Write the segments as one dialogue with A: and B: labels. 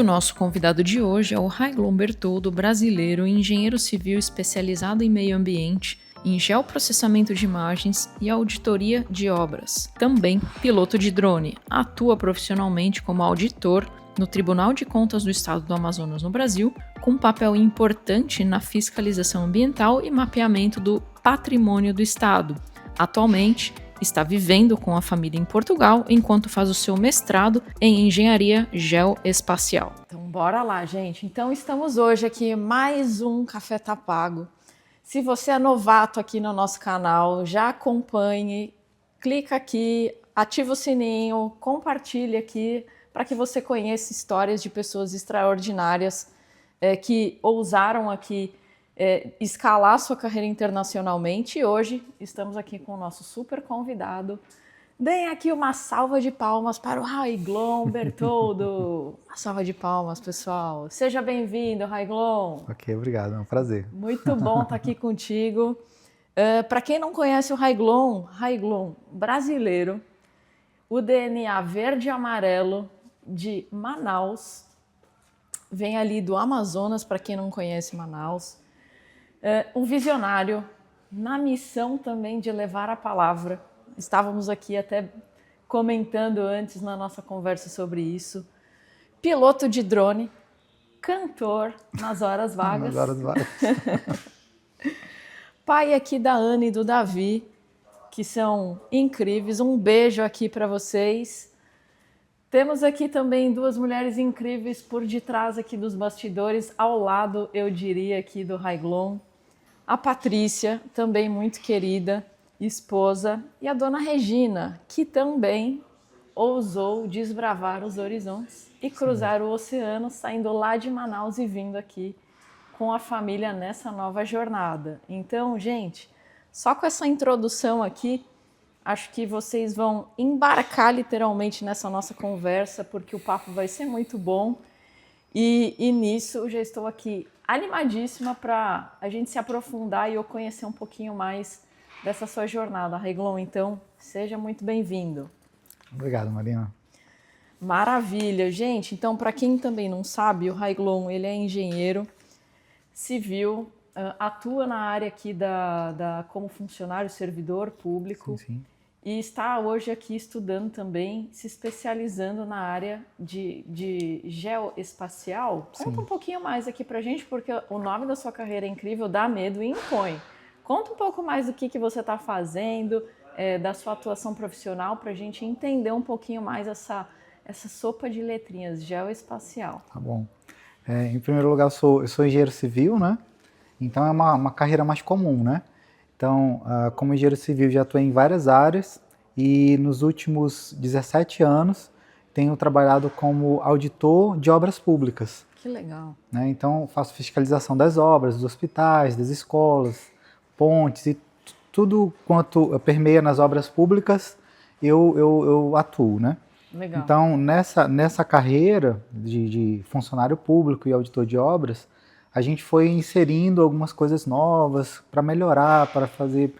A: nosso convidado de hoje é o Raiglon Bertoldo, brasileiro, engenheiro civil especializado em meio ambiente, em geoprocessamento de imagens e auditoria de obras. Também piloto de drone, atua profissionalmente como auditor no Tribunal de Contas do Estado do Amazonas no Brasil, com um papel importante na fiscalização ambiental e mapeamento do patrimônio do Estado. Atualmente, está vivendo com a família em Portugal, enquanto faz o seu mestrado em engenharia geoespacial. Então, bora lá, gente. Então, estamos hoje aqui, mais um Café Tá Pago. Se você é novato aqui no nosso canal, já acompanhe, clica aqui, ativa o sininho, compartilhe aqui, para que você conheça histórias de pessoas extraordinárias que ousaram aqui escalar sua carreira internacionalmente. E hoje estamos aqui com o nosso super convidado. Deem aqui uma salva de palmas para o Raiglon Bertoldo. Uma salva de palmas, pessoal. Seja bem-vindo, Raiglon.
B: Ok, obrigado, é um prazer.
A: Muito bom estar aqui contigo. Para quem não conhece o Raiglon brasileiro, o DNA verde e amarelo de Manaus, vem ali do Amazonas, para quem não conhece Manaus. Um visionário na missão também de levar a palavra. Estávamos aqui até comentando antes na nossa conversa sobre isso. Piloto de drone, cantor nas horas vagas.
B: Nas horas vagas.
A: Pai aqui da Ana e do Davi, que são incríveis. Um beijo aqui para vocês. Temos aqui também duas mulheres incríveis por detrás aqui dos bastidores, ao lado, eu diria, aqui do Raiglon. A Patrícia, também muito querida, esposa, e a dona Regina, que também ousou desbravar os horizontes e cruzar o oceano, saindo lá de Manaus e vindo aqui com a família nessa nova jornada. Então, gente, só com essa introdução aqui, acho que vocês vão embarcar literalmente nessa nossa conversa, porque o papo vai ser muito bom. E nisso eu já estou aqui animadíssima para a gente se aprofundar e eu conhecer um pouquinho mais dessa sua jornada, Raiglon. Então, seja muito bem-vindo.
B: Obrigado, Marina.
A: Maravilha, gente. Então, para quem também não sabe, o Raiglon, ele é engenheiro civil, atua na área aqui como funcionário servidor público.
B: Sim.
A: E está hoje aqui estudando também, se especializando na área de geoespacial. Conta um pouquinho mais aqui pra gente, porque o nome da sua carreira é incrível, dá medo e impõe. Conta um pouco mais do que você está fazendo, da sua atuação profissional, para a gente entender um pouquinho mais essa sopa de letrinhas, geoespacial.
B: Tá bom. Em primeiro lugar, eu sou engenheiro civil, né? Então é uma carreira mais comum, né? Então, como engenheiro civil, já atuei em várias áreas e nos últimos 17 anos tenho trabalhado como auditor de obras públicas.
A: Que legal.
B: Né? Então, faço fiscalização das obras, dos hospitais, das escolas, pontes e tudo quanto permeia nas obras públicas, eu atuo, né?
A: Legal.
B: Então, nessa carreira de funcionário público e auditor de obras, a gente foi inserindo algumas coisas novas para melhorar, para fazer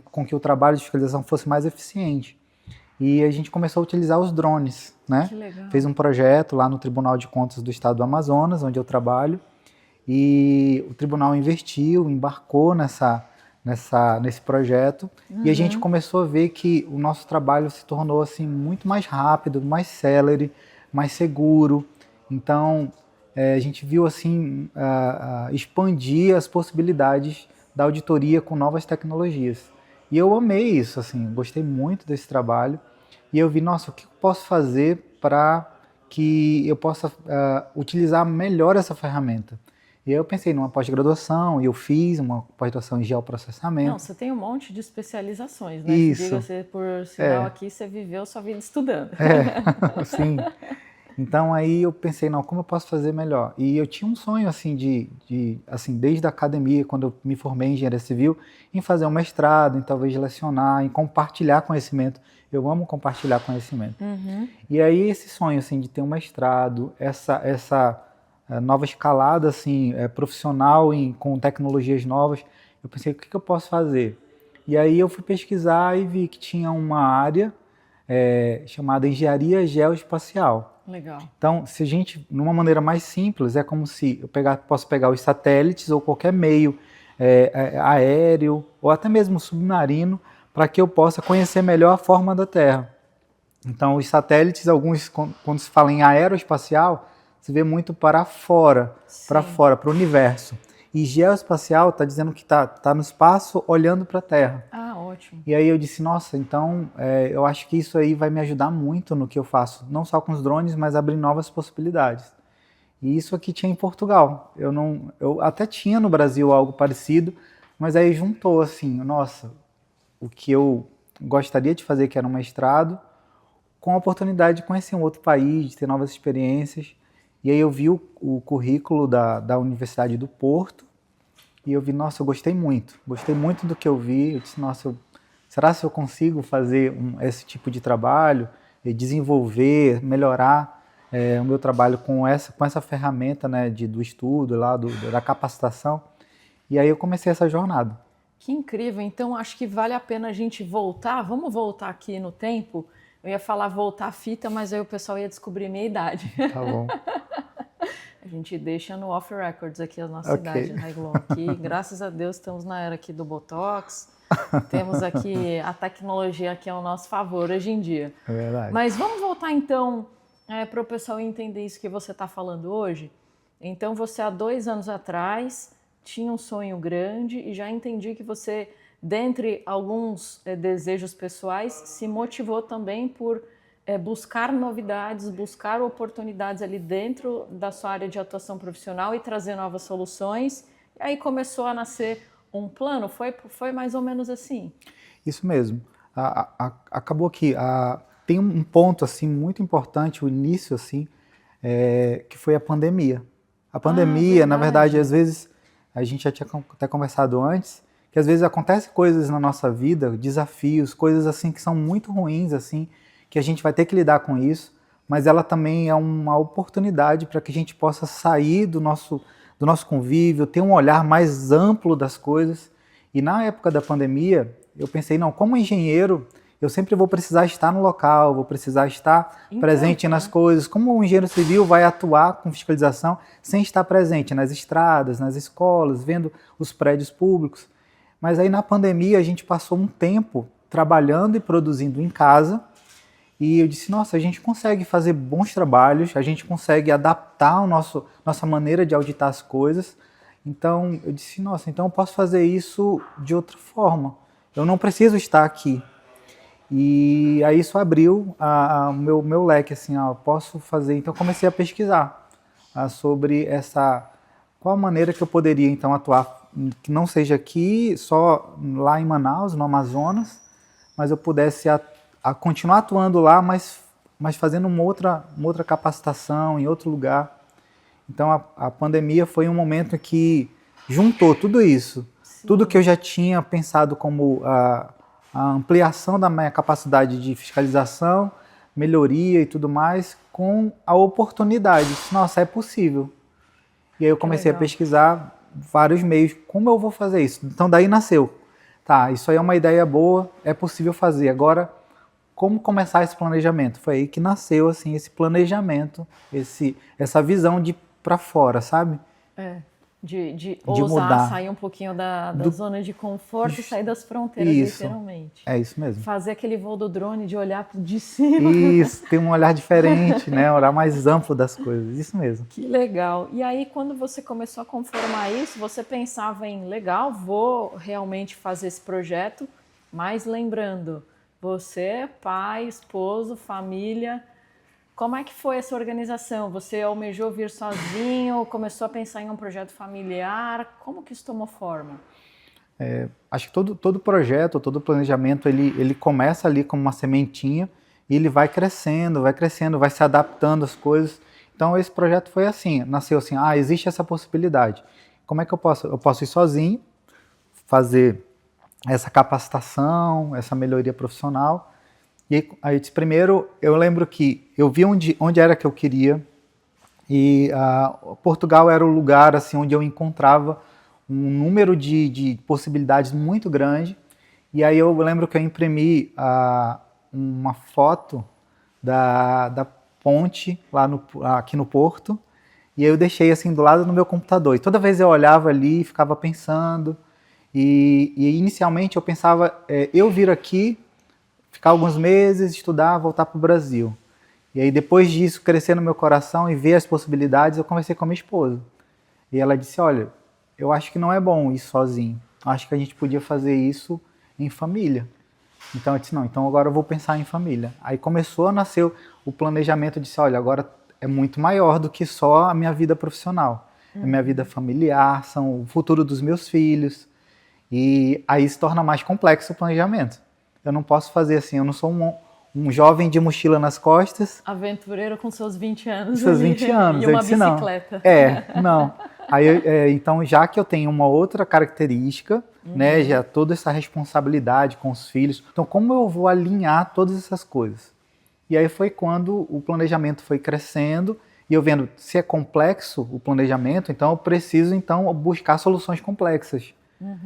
B: com que o trabalho de fiscalização fosse mais eficiente. E a gente começou a utilizar os drones, né?
A: Que legal.
B: Fez um projeto lá no Tribunal de Contas do Estado do Amazonas, onde eu trabalho, e o tribunal investiu, embarcou nesse projeto, e a gente começou a ver que o nosso trabalho se tornou assim, muito mais rápido, mais célere, mais seguro. Então, a gente viu assim, expandir as possibilidades da auditoria com novas tecnologias. E eu amei isso, assim, gostei muito desse trabalho. E eu vi, nossa, o que eu posso fazer para que eu possa utilizar melhor essa ferramenta? E aí eu pensei numa pós-graduação, e eu fiz uma pós-graduação em geoprocessamento.
A: Não, você tem um monte de especializações, né?
B: Isso.
A: Diga-se por sinal aqui, você viveu sua vida estudando.
B: Sim. Então aí eu pensei, não, como eu posso fazer melhor? E eu tinha um sonho, assim, assim, desde a academia, quando eu me formei em engenharia civil, em fazer um mestrado, em talvez lecionar, em compartilhar conhecimento. Eu amo compartilhar conhecimento. E aí esse sonho, assim, de ter um mestrado, essa nova escalada, assim, profissional com tecnologias novas, eu pensei, o que eu posso fazer? E aí eu fui pesquisar e vi que tinha uma área chamada engenharia geoespacial.
A: Legal.
B: Então, se a gente, numa maneira mais simples, é como se eu posso pegar os satélites ou qualquer meio aéreo ou até mesmo submarino para que eu possa conhecer melhor a forma da Terra. Então, os satélites, alguns, quando se fala em aeroespacial, se vê muito para fora, para o universo. E geoespacial está dizendo que está no espaço olhando para a Terra.
A: Ah, ótimo.
B: E aí eu disse, nossa, então eu acho que isso aí vai me ajudar muito no que eu faço, não só com os drones, mas abrir novas possibilidades. E isso aqui tinha em Portugal. Eu até tinha no Brasil algo parecido, mas aí juntou assim, nossa, o que eu gostaria de fazer, que era um mestrado, com a oportunidade de conhecer um outro país, de ter novas experiências. E aí eu vi o currículo da Universidade do Porto e eu vi, nossa, eu gostei muito do que eu vi. Eu disse, nossa, será que eu consigo fazer esse tipo de trabalho, desenvolver, melhorar o meu trabalho com essa ferramenta, né, do estudo, lá, da capacitação? E aí eu comecei essa jornada.
A: Que incrível, então acho que vale a pena a gente voltar, vamos voltar aqui no tempo. Eu ia falar voltar a fita, mas aí o pessoal ia descobrir minha idade.
B: Tá bom.
A: A gente deixa no off records aqui a nossa idade, né, Glon? Aqui, graças a Deus, estamos na era aqui do Botox. Temos aqui a tecnologia aqui ao nosso favor hoje em dia.
B: É verdade.
A: Mas vamos voltar então para o pessoal entender isso que você está falando hoje. Então você há 2 anos atrás tinha um sonho grande e já entendi que você, dentre alguns desejos pessoais, se motivou também por buscar novidades, buscar oportunidades ali dentro da sua área de atuação profissional e trazer novas soluções. E aí começou a nascer um plano, foi mais ou menos assim?
B: Isso mesmo. Acabou que tem um ponto assim muito importante, o início assim, que foi a pandemia. A pandemia, na verdade, às vezes, a gente já tinha até conversado antes, que às vezes acontecem coisas na nossa vida, desafios, coisas assim que são muito ruins, assim, que a gente vai ter que lidar com isso, mas ela também é uma oportunidade para que a gente possa sair do nosso convívio, ter um olhar mais amplo das coisas. E na época da pandemia, eu pensei, não, como engenheiro, eu sempre vou precisar estar no local, vou precisar estar presente nas coisas. Como o engenheiro civil vai atuar com fiscalização sem estar presente nas estradas, nas escolas, vendo os prédios públicos? Mas aí na pandemia a gente passou um tempo trabalhando e produzindo em casa e eu disse, nossa, a gente consegue fazer bons trabalhos, a gente consegue adaptar nossa maneira de auditar as coisas. Então eu disse, nossa, então eu posso fazer isso de outra forma. Eu não preciso estar aqui. E aí isso abriu o meu leque, assim, eu posso fazer. Então eu comecei a pesquisar sobre qual a maneira que eu poderia então atuar, que não seja aqui, só lá em Manaus, no Amazonas, mas eu pudesse continuar atuando lá, mas fazendo uma outra capacitação em outro lugar. Então a pandemia foi um momento que juntou tudo isso, sim, tudo que eu já tinha pensado como a ampliação da minha capacidade de fiscalização, melhoria e tudo mais, com a oportunidade. Nossa, é possível. E aí eu comecei a pesquisar vários meios, como eu vou fazer isso? Então daí nasceu, tá, isso aí é uma ideia boa, é possível fazer, agora como começar esse planejamento? Foi aí que nasceu assim, esse planejamento, essa visão de para fora, sabe?
A: De ousar mudar, sair um pouquinho da zona de conforto e sair das fronteiras, literalmente.
B: É isso mesmo.
A: Fazer aquele voo do drone de olhar de cima.
B: Isso, ter um olhar diferente, né? Um olhar mais amplo das coisas, isso mesmo.
A: Que legal. E aí, quando você começou a conformar isso, você pensava em, legal, vou realmente fazer esse projeto, mas lembrando, você é pai, esposo, família. Como é que foi essa organização? Você almejou vir sozinho? Começou a pensar em um projeto familiar? Como que isso tomou forma?
B: Acho que todo projeto, todo planejamento, ele começa ali como uma sementinha e ele vai crescendo, vai se adaptando às coisas. Então esse projeto foi assim, nasceu assim, existe essa possibilidade. Como é que eu posso? Eu posso ir sozinho, fazer essa capacitação, essa melhoria profissional. E aí, primeiro, eu lembro que eu vi onde era que eu queria e Portugal era o lugar assim, onde eu encontrava um número de possibilidades muito grande. E aí eu lembro que eu imprimi uma foto da ponte aqui no Porto, e eu deixei assim do lado do meu computador. E toda vez eu olhava ali e ficava pensando. E inicialmente eu pensava, eu vir aqui, ficar alguns meses, estudar, voltar para o Brasil. E aí depois disso, crescer no meu coração e ver as possibilidades, eu conversei com a minha esposa. E ela disse, olha, eu acho que não é bom ir sozinho. Acho que a gente podia fazer isso em família. Então eu disse, não, então agora eu vou pensar em família. Aí começou a nascer o planejamento, eu disse, olha, agora é muito maior do que só a minha vida profissional. É minha vida familiar, são o futuro dos meus filhos. E aí se torna mais complexo o planejamento. Eu não posso fazer assim, eu não sou um jovem de mochila nas costas.
A: Aventureiro com seus 20 anos.
B: Seus 20 anos.
A: E uma bicicleta.
B: Não. Aí, então, já que eu tenho uma outra característica, né, já toda essa responsabilidade com os filhos, então como eu vou alinhar todas essas coisas? E aí foi quando o planejamento foi crescendo e eu vendo se é complexo o planejamento, então eu preciso buscar soluções complexas.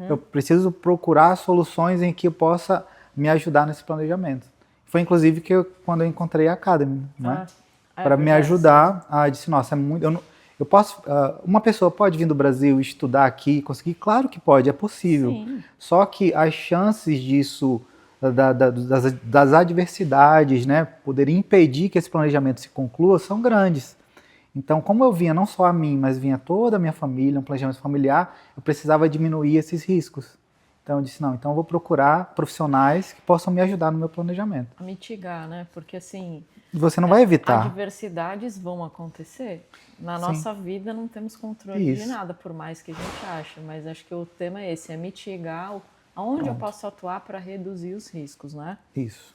B: Eu preciso procurar soluções em que eu possa me ajudar nesse planejamento. Foi inclusive quando eu encontrei a Academy, né? Para me ajudar a disse, nossa, é muito. Eu posso. Uma pessoa pode vir do Brasil, estudar aqui, conseguir? Claro que pode, é possível.
A: Sim.
B: Só que as chances disso, das adversidades, né, poder impedir que esse planejamento se conclua, são grandes. Então, como eu vinha não só a mim, mas vinha toda a minha família, um planejamento familiar, eu precisava diminuir esses riscos. Então eu disse, não, então eu vou procurar profissionais que possam me ajudar no meu planejamento.
A: A mitigar, né? Porque assim...
B: Você não vai evitar.
A: Adversidades vão acontecer. Na nossa vida não temos controle de nada, por mais que a gente ache. Mas acho que o tema é esse, é mitigar aonde eu posso atuar para reduzir os riscos, né?
B: Isso.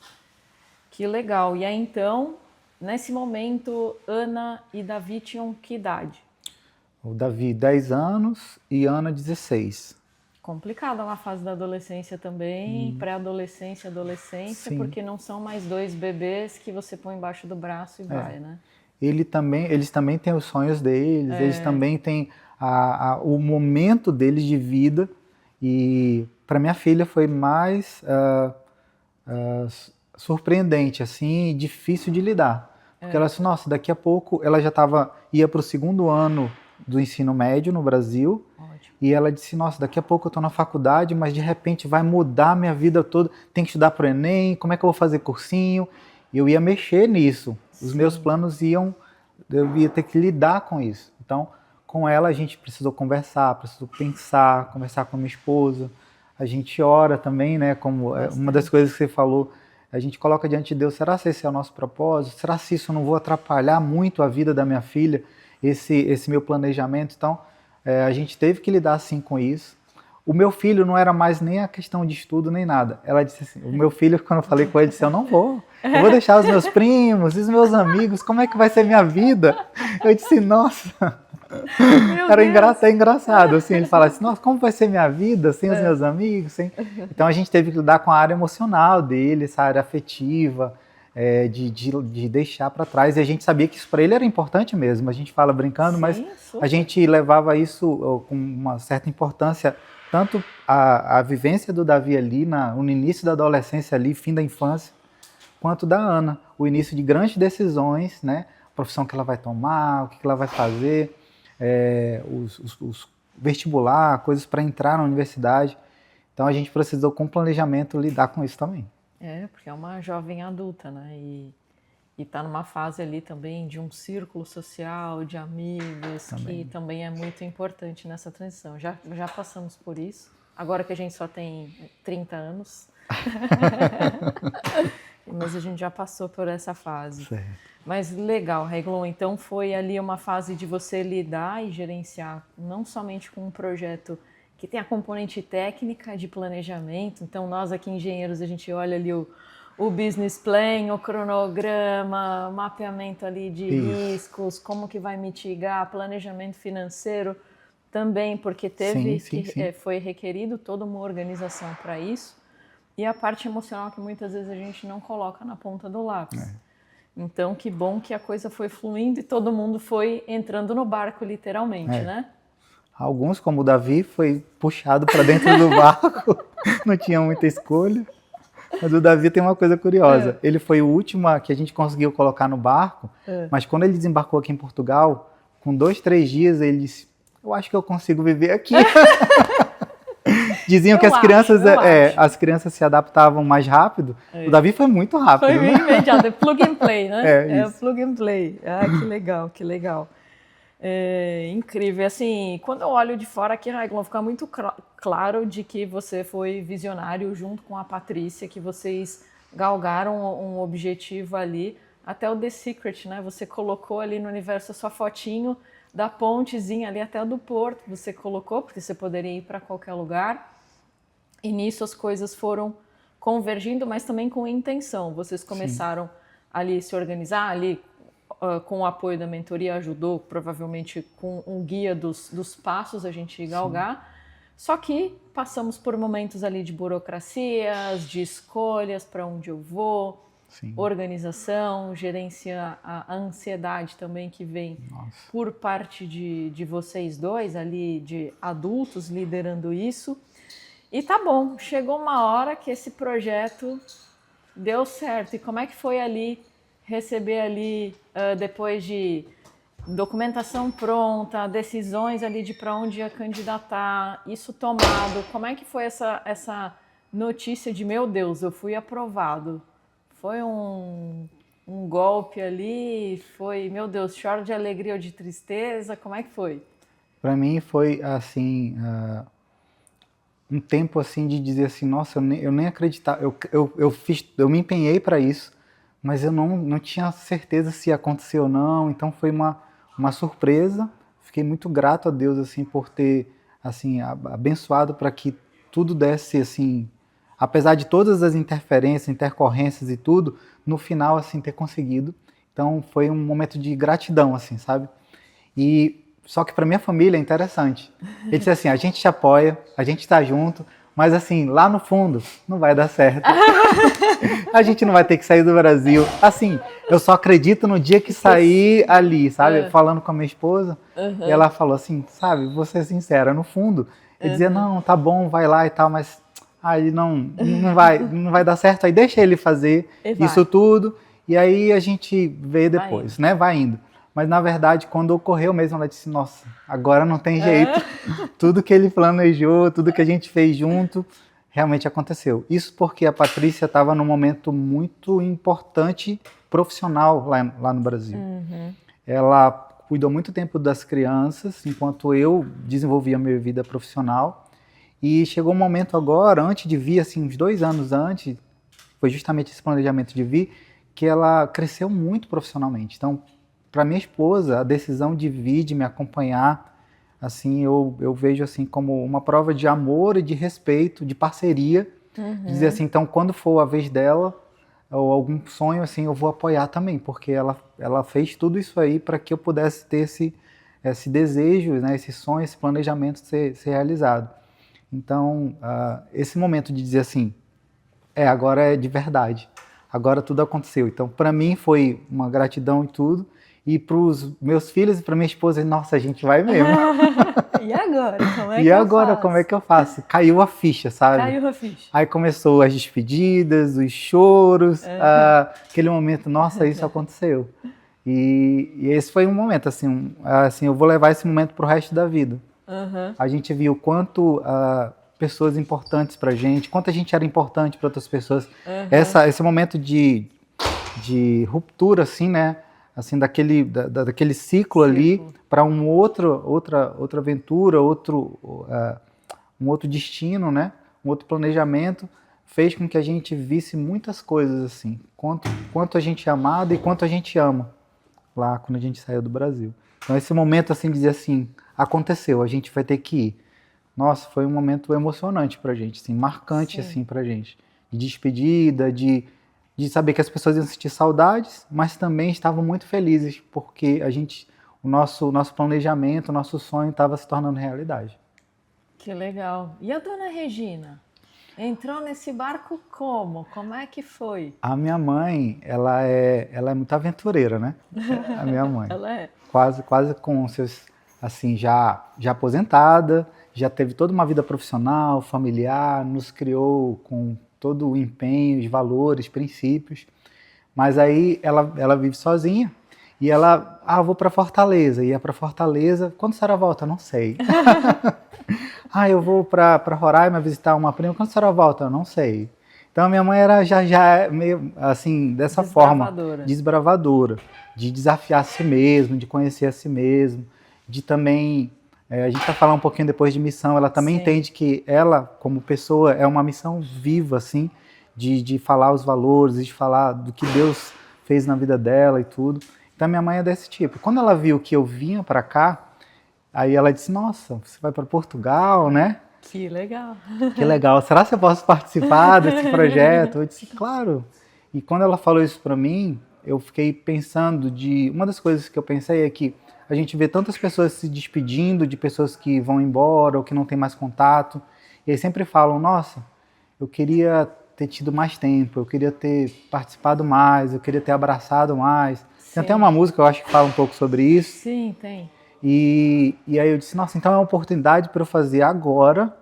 A: Que legal. E aí então, nesse momento, Ana e Davi tinham que idade?
B: O Davi, 10 anos e Ana, 16.
A: Complicada uma fase da adolescência também, pré-adolescência, adolescência, porque não são mais dois bebês que você põe embaixo do braço e vai, né?
B: Eles também têm os sonhos deles, eles também têm o momento deles de vida. E para minha filha foi mais surpreendente, assim, difícil de lidar. Porque ela disse, nossa, daqui a pouco ela já ia para o 2º ano do ensino médio no Brasil.
A: Ótimo.
B: E ela disse, nossa, daqui a pouco eu estou na faculdade, mas de repente vai mudar a minha vida toda, tem que estudar para o Enem, como é que eu vou fazer cursinho? E eu ia mexer nisso. Os meus planos eu ia ter que lidar com isso. Então, com ela a gente precisou conversar, precisou pensar, conversar com a minha esposa. A gente ora também, né, como uma das coisas que você falou, a gente coloca diante de Deus, será que esse é o nosso propósito? Será que isso eu não vou atrapalhar muito a vida da minha filha, esse meu planejamento? Então, a gente teve que lidar assim com isso. O meu filho não era mais nem a questão de estudo nem nada. Ela disse assim, o meu filho, quando eu falei com ele, disse, eu vou deixar os meus primos e os meus amigos, como é que vai ser minha vida? Eu disse, nossa, é engraçado, assim, ele fala assim, nossa, como vai ser minha vida sem os meus amigos? Sem... Então a gente teve que lidar com a área emocional dele, essa área afetiva, de deixar para trás, e a gente sabia que isso para ele era importante mesmo, a gente fala brincando, mas
A: super.
B: A gente levava isso com uma certa importância, tanto a vivência do Davi ali, no início da adolescência ali, fim da infância, quanto da Ana, o início de grandes decisões, né, a profissão que ela vai tomar, o que ela vai fazer, os vestibular, coisas para entrar na universidade. Então a gente precisou, com planejamento, lidar com isso também.
A: Porque é uma jovem adulta, né? E está numa fase ali também de um círculo social, de amigos, que também é muito importante nessa transição. Já passamos por isso, agora que a gente só tem 30 anos, mas a gente já passou por essa fase.
B: Certo.
A: Mas legal, Reglon, então foi ali uma fase de você lidar e gerenciar não somente com um projeto que tem a componente técnica de planejamento, então nós aqui engenheiros, a gente olha ali o business plan, o cronograma, o mapeamento ali de riscos, como que vai mitigar, planejamento financeiro também, porque foi requerido toda uma organização para isso, e a parte emocional que muitas vezes a gente não coloca na ponta do lápis. Então, que bom que a coisa foi fluindo e todo mundo foi entrando no barco, literalmente, né?
B: Alguns, como o Davi, foi puxado para dentro do barco, não tinha muita escolha. Mas o Davi tem uma coisa curiosa. Ele foi o último que a gente conseguiu colocar no barco, mas quando ele desembarcou aqui em Portugal, com 2, 3 dias, ele disse, eu acho que eu consigo viver aqui. Diziam que as crianças se adaptavam mais rápido. O Davi foi muito rápido.
A: Foi bem imediato, é plug and play, né?
B: É
A: plug and play. Ah, que legal, que legal. É incrível. Assim, quando eu olho de fora aqui, Raiglon, fica muito claro de que você foi visionário junto com a Patrícia, que vocês galgaram um objetivo ali, até o The Secret, né? Você colocou ali no universo a sua fotinho da pontezinha ali até do porto, você colocou, porque você poderia ir para qualquer lugar. E nisso as coisas foram convergindo, mas também com intenção. Vocês começaram ali se organizar, ali com o apoio da mentoria, ajudou provavelmente com um guia dos passos a gente galgar. Só que passamos por momentos ali de burocracias, de escolhas para onde eu vou, organização, gerenciar a ansiedade também que vem por parte de vocês dois ali, de adultos liderando isso. E tá bom, chegou uma hora que esse projeto deu certo. E como é que foi ali, receber ali, depois de documentação pronta, decisões ali de para onde ia candidatar, isso tomado, como é que foi essa notícia de, meu Deus, eu fui aprovado? Foi um golpe ali? Foi, meu Deus, choro de alegria ou de tristeza? Como é que foi?
B: Para mim foi assim... um tempo assim de dizer assim, nossa, eu nem acreditava, eu me empenhei para isso, mas eu não tinha certeza se ia acontecer ou não, então foi uma surpresa. Fiquei muito grato a Deus assim por ter assim abençoado para que tudo desse assim, apesar de todas as interferências, intercorrências e tudo, no final assim ter conseguido. Então foi um momento de gratidão assim, sabe? E só que para minha família é interessante. Ele disse assim, a gente te apoia, a gente está junto, mas assim, lá no fundo, não vai dar certo. A gente não vai ter que sair do Brasil. Assim, eu só acredito no dia que sair ali, sabe? Falando com a minha esposa, e ela falou assim, sabe, vou ser sincera, no fundo, eu dizia, não, tá bom, vai lá e tal, mas aí não vai dar certo, aí deixa ele fazer isso tudo, e aí a gente vê depois, né? Vai indo. Mas, na verdade, quando ocorreu mesmo, ela disse, nossa, agora não tem jeito. Tudo que ele planejou, tudo que a gente fez junto, realmente aconteceu. Isso porque a Patrícia estava num momento muito importante profissional lá no Brasil. Ela cuidou muito tempo das crianças, enquanto eu desenvolvia a minha vida profissional. E chegou um momento agora, antes de vir, assim, uns 2 anos antes, foi justamente esse planejamento de vir, que ela cresceu muito profissionalmente. Então, para minha esposa, a decisão de vir, de me acompanhar, assim, eu vejo assim como uma prova de amor e de respeito, de parceria, dizer assim, então quando for a vez dela, ou algum sonho assim, eu vou apoiar também, porque ela fez tudo isso aí para que eu pudesse ter esse desejo, né, esse sonho, esse planejamento ser realizado. Então, esse momento de dizer assim, agora é de verdade, agora tudo aconteceu. Então, para mim foi uma gratidão e tudo. E para os meus filhos e para minha esposa, nossa, a gente vai mesmo.
A: E agora?
B: Como é que eu faço? Caiu a ficha, sabe?
A: Caiu a ficha.
B: Aí começou as despedidas, os choros, aquele momento, nossa, isso aconteceu. E esse foi um momento, assim, eu vou levar esse momento para o resto da vida. A gente viu quanto pessoas importantes para a gente, quanto a gente era importante para outras pessoas. Esse momento de ruptura, assim, né? Assim, daquele ciclo ali para outra aventura, um outro destino, né? Um outro planejamento, fez com que a gente visse muitas coisas assim, quanto a gente é amado e quanto a gente ama lá quando a gente saiu do Brasil. Então esse momento assim, dizer assim, aconteceu, a gente vai ter que ir. Nossa, foi um momento emocionante pra gente, assim, marcante assim pra gente, de despedida, de saber que as pessoas iam sentir saudades, mas também estavam muito felizes, porque o nosso planejamento, o nosso sonho estava se tornando realidade.
A: Que legal. E a dona Regina? Entrou nesse barco como? Como é que foi?
B: A minha mãe, ela é muito aventureira, né? A minha mãe.
A: Ela é?
B: Quase com seus, assim, já aposentada, já teve toda uma vida profissional, familiar, nos criou com todo o empenho, os valores, princípios. Mas aí ela vive sozinha e ela, eu vou para Fortaleza, ia para Fortaleza, quando a senhora volta? Não sei. Eu vou para Roraima visitar uma prima, quando a senhora volta? Não sei. Então a minha mãe era já meio assim, dessa forma, desbravadora, de desafiar a si mesmo, de conhecer a si mesmo, de também, a gente vai falar um pouquinho depois de missão, ela também entende que ela, como pessoa, é uma missão viva, assim, de falar os valores, de falar do que Deus fez na vida dela e tudo. Então minha mãe é desse tipo. Quando ela viu que eu vinha para cá, aí ela disse, nossa, você vai para Portugal, né?
A: Que legal.
B: Que legal. Será que eu posso participar desse projeto? Eu disse, claro. E quando ela falou isso para mim, eu fiquei pensando uma das coisas que eu pensei é que a gente vê tantas pessoas se despedindo de pessoas que vão embora ou que não tem mais contato. E aí sempre falam, nossa, eu queria ter tido mais tempo, eu queria ter participado mais, eu queria ter abraçado mais. Tem até uma música, eu acho que fala um pouco sobre isso.
A: Sim, tem.
B: E aí eu disse, nossa, então é uma oportunidade para eu fazer agora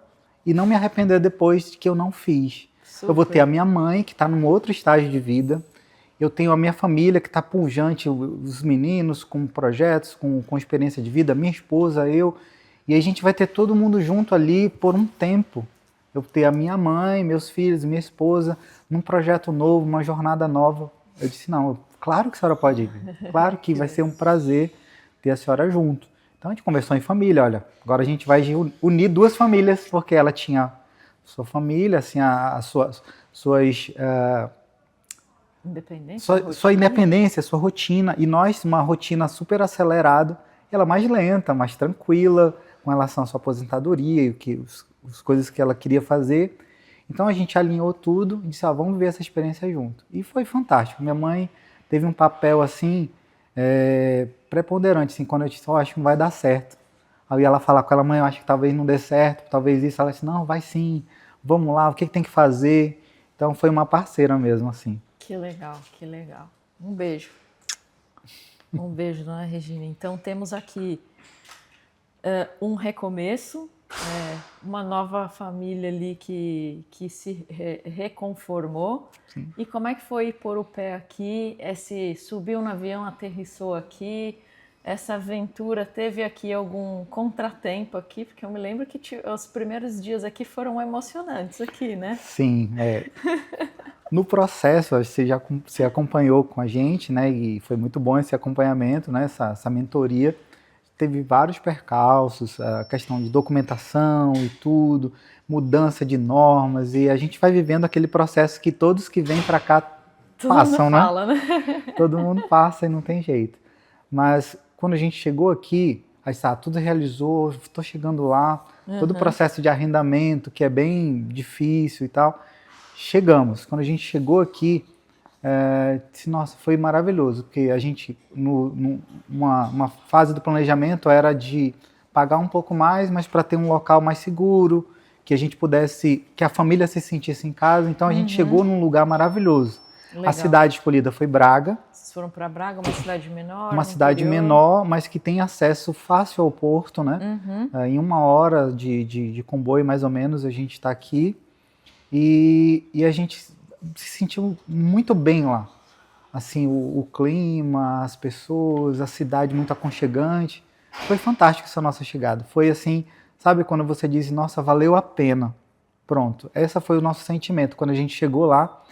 B: e não me arrepender depois de que eu não fiz. Super. Eu vou ter a minha mãe, que está num outro estágio de vida, eu tenho a minha família, que está pujante, os meninos com projetos, com experiência de vida, minha esposa, eu, e aí a gente vai ter todo mundo junto ali por um tempo. Eu ter a minha mãe, meus filhos, minha esposa, num projeto novo, uma jornada nova. Eu disse, não, claro que a senhora pode ir, claro que vai ser um prazer ter a senhora junto. Então a gente conversou em família, olha, agora a gente vai unir duas famílias, porque ela tinha sua família, assim, sua independência, sua rotina, e nós uma rotina super acelerada, ela mais lenta, mais tranquila, com relação à sua aposentadoria e as coisas que ela queria fazer. Então a gente alinhou tudo e disse, vamos viver essa experiência junto. E foi fantástico. Minha mãe teve um papel assim, preponderante, assim, quando eu disse, acho que não vai dar certo. Aí ela falar com ela, mãe, eu acho que talvez não dê certo, talvez isso. Ela disse, não, vai sim, vamos lá, o que tem que fazer? Então foi uma parceira mesmo, assim.
A: Que legal, que legal. Um beijo. Um beijo, dona Regina. Então temos aqui um recomeço, uma nova família ali que se reconformou. Sim. E como é que foi pôr o pé aqui? Subiu no avião, aterrissou aqui? Essa aventura teve aqui algum contratempo aqui? Porque eu me lembro que os primeiros dias aqui foram emocionantes aqui, né?
B: Sim, no processo, você acompanhou com a gente, né? E foi muito bom esse acompanhamento, né? Essa mentoria. Teve vários percalços, a questão de documentação e tudo, mudança de normas, e a gente vai vivendo aquele processo que todos que vêm para cá passam, né?
A: Fala, né?
B: Todo mundo passa e não tem jeito. Mas quando a gente chegou aqui, aí tudo realizou, estou chegando lá, todo o processo de arrendamento, que é bem difícil e tal, chegamos. Quando a gente chegou aqui, nossa, foi maravilhoso, porque a gente, uma fase do planejamento era de pagar um pouco mais, mas para ter um local mais seguro, que a gente pudesse, que a família se sentisse em casa. Então a gente chegou num lugar maravilhoso. Legal. A cidade escolhida foi Braga.
A: Vocês foram para Braga, uma cidade menor?
B: Uma cidade menor, mas que tem acesso fácil ao porto, né? Em 1 hora de comboio, mais ou menos, a gente está aqui. E a gente se sentiu muito bem lá. Assim, o clima, as pessoas, a cidade muito aconchegante. Foi fantástico essa nossa chegada. Foi assim, sabe quando você diz, nossa, valeu a pena. Pronto, esse foi o nosso sentimento. Quando a gente chegou lá,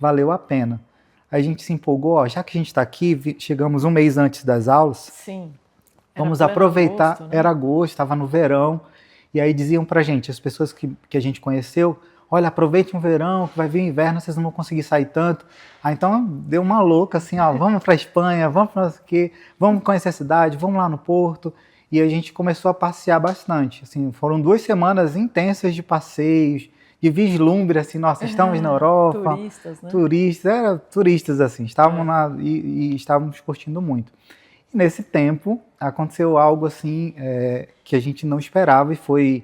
B: valeu a pena. Aí a gente se empolgou, já que a gente está aqui, chegamos 1 mês antes das aulas.
A: Sim.
B: Vamos aproveitar, agosto, né? Era agosto, estava no verão. E aí diziam pra gente, as pessoas que a gente conheceu, olha, aproveite o verão, que vai vir o inverno, vocês não vão conseguir sair tanto. Então deu uma louca, assim, vamos para a Espanha, vamos para quê, vamos conhecer a cidade, vamos lá no Porto. E a gente começou a passear bastante. Assim, foram 2 semanas intensas de passeios, de vislumbre, assim, nossa, estamos na Europa.
A: Turistas, né?
B: Turistas, assim, estavam e estávamos curtindo muito. E nesse tempo aconteceu algo assim que a gente não esperava e foi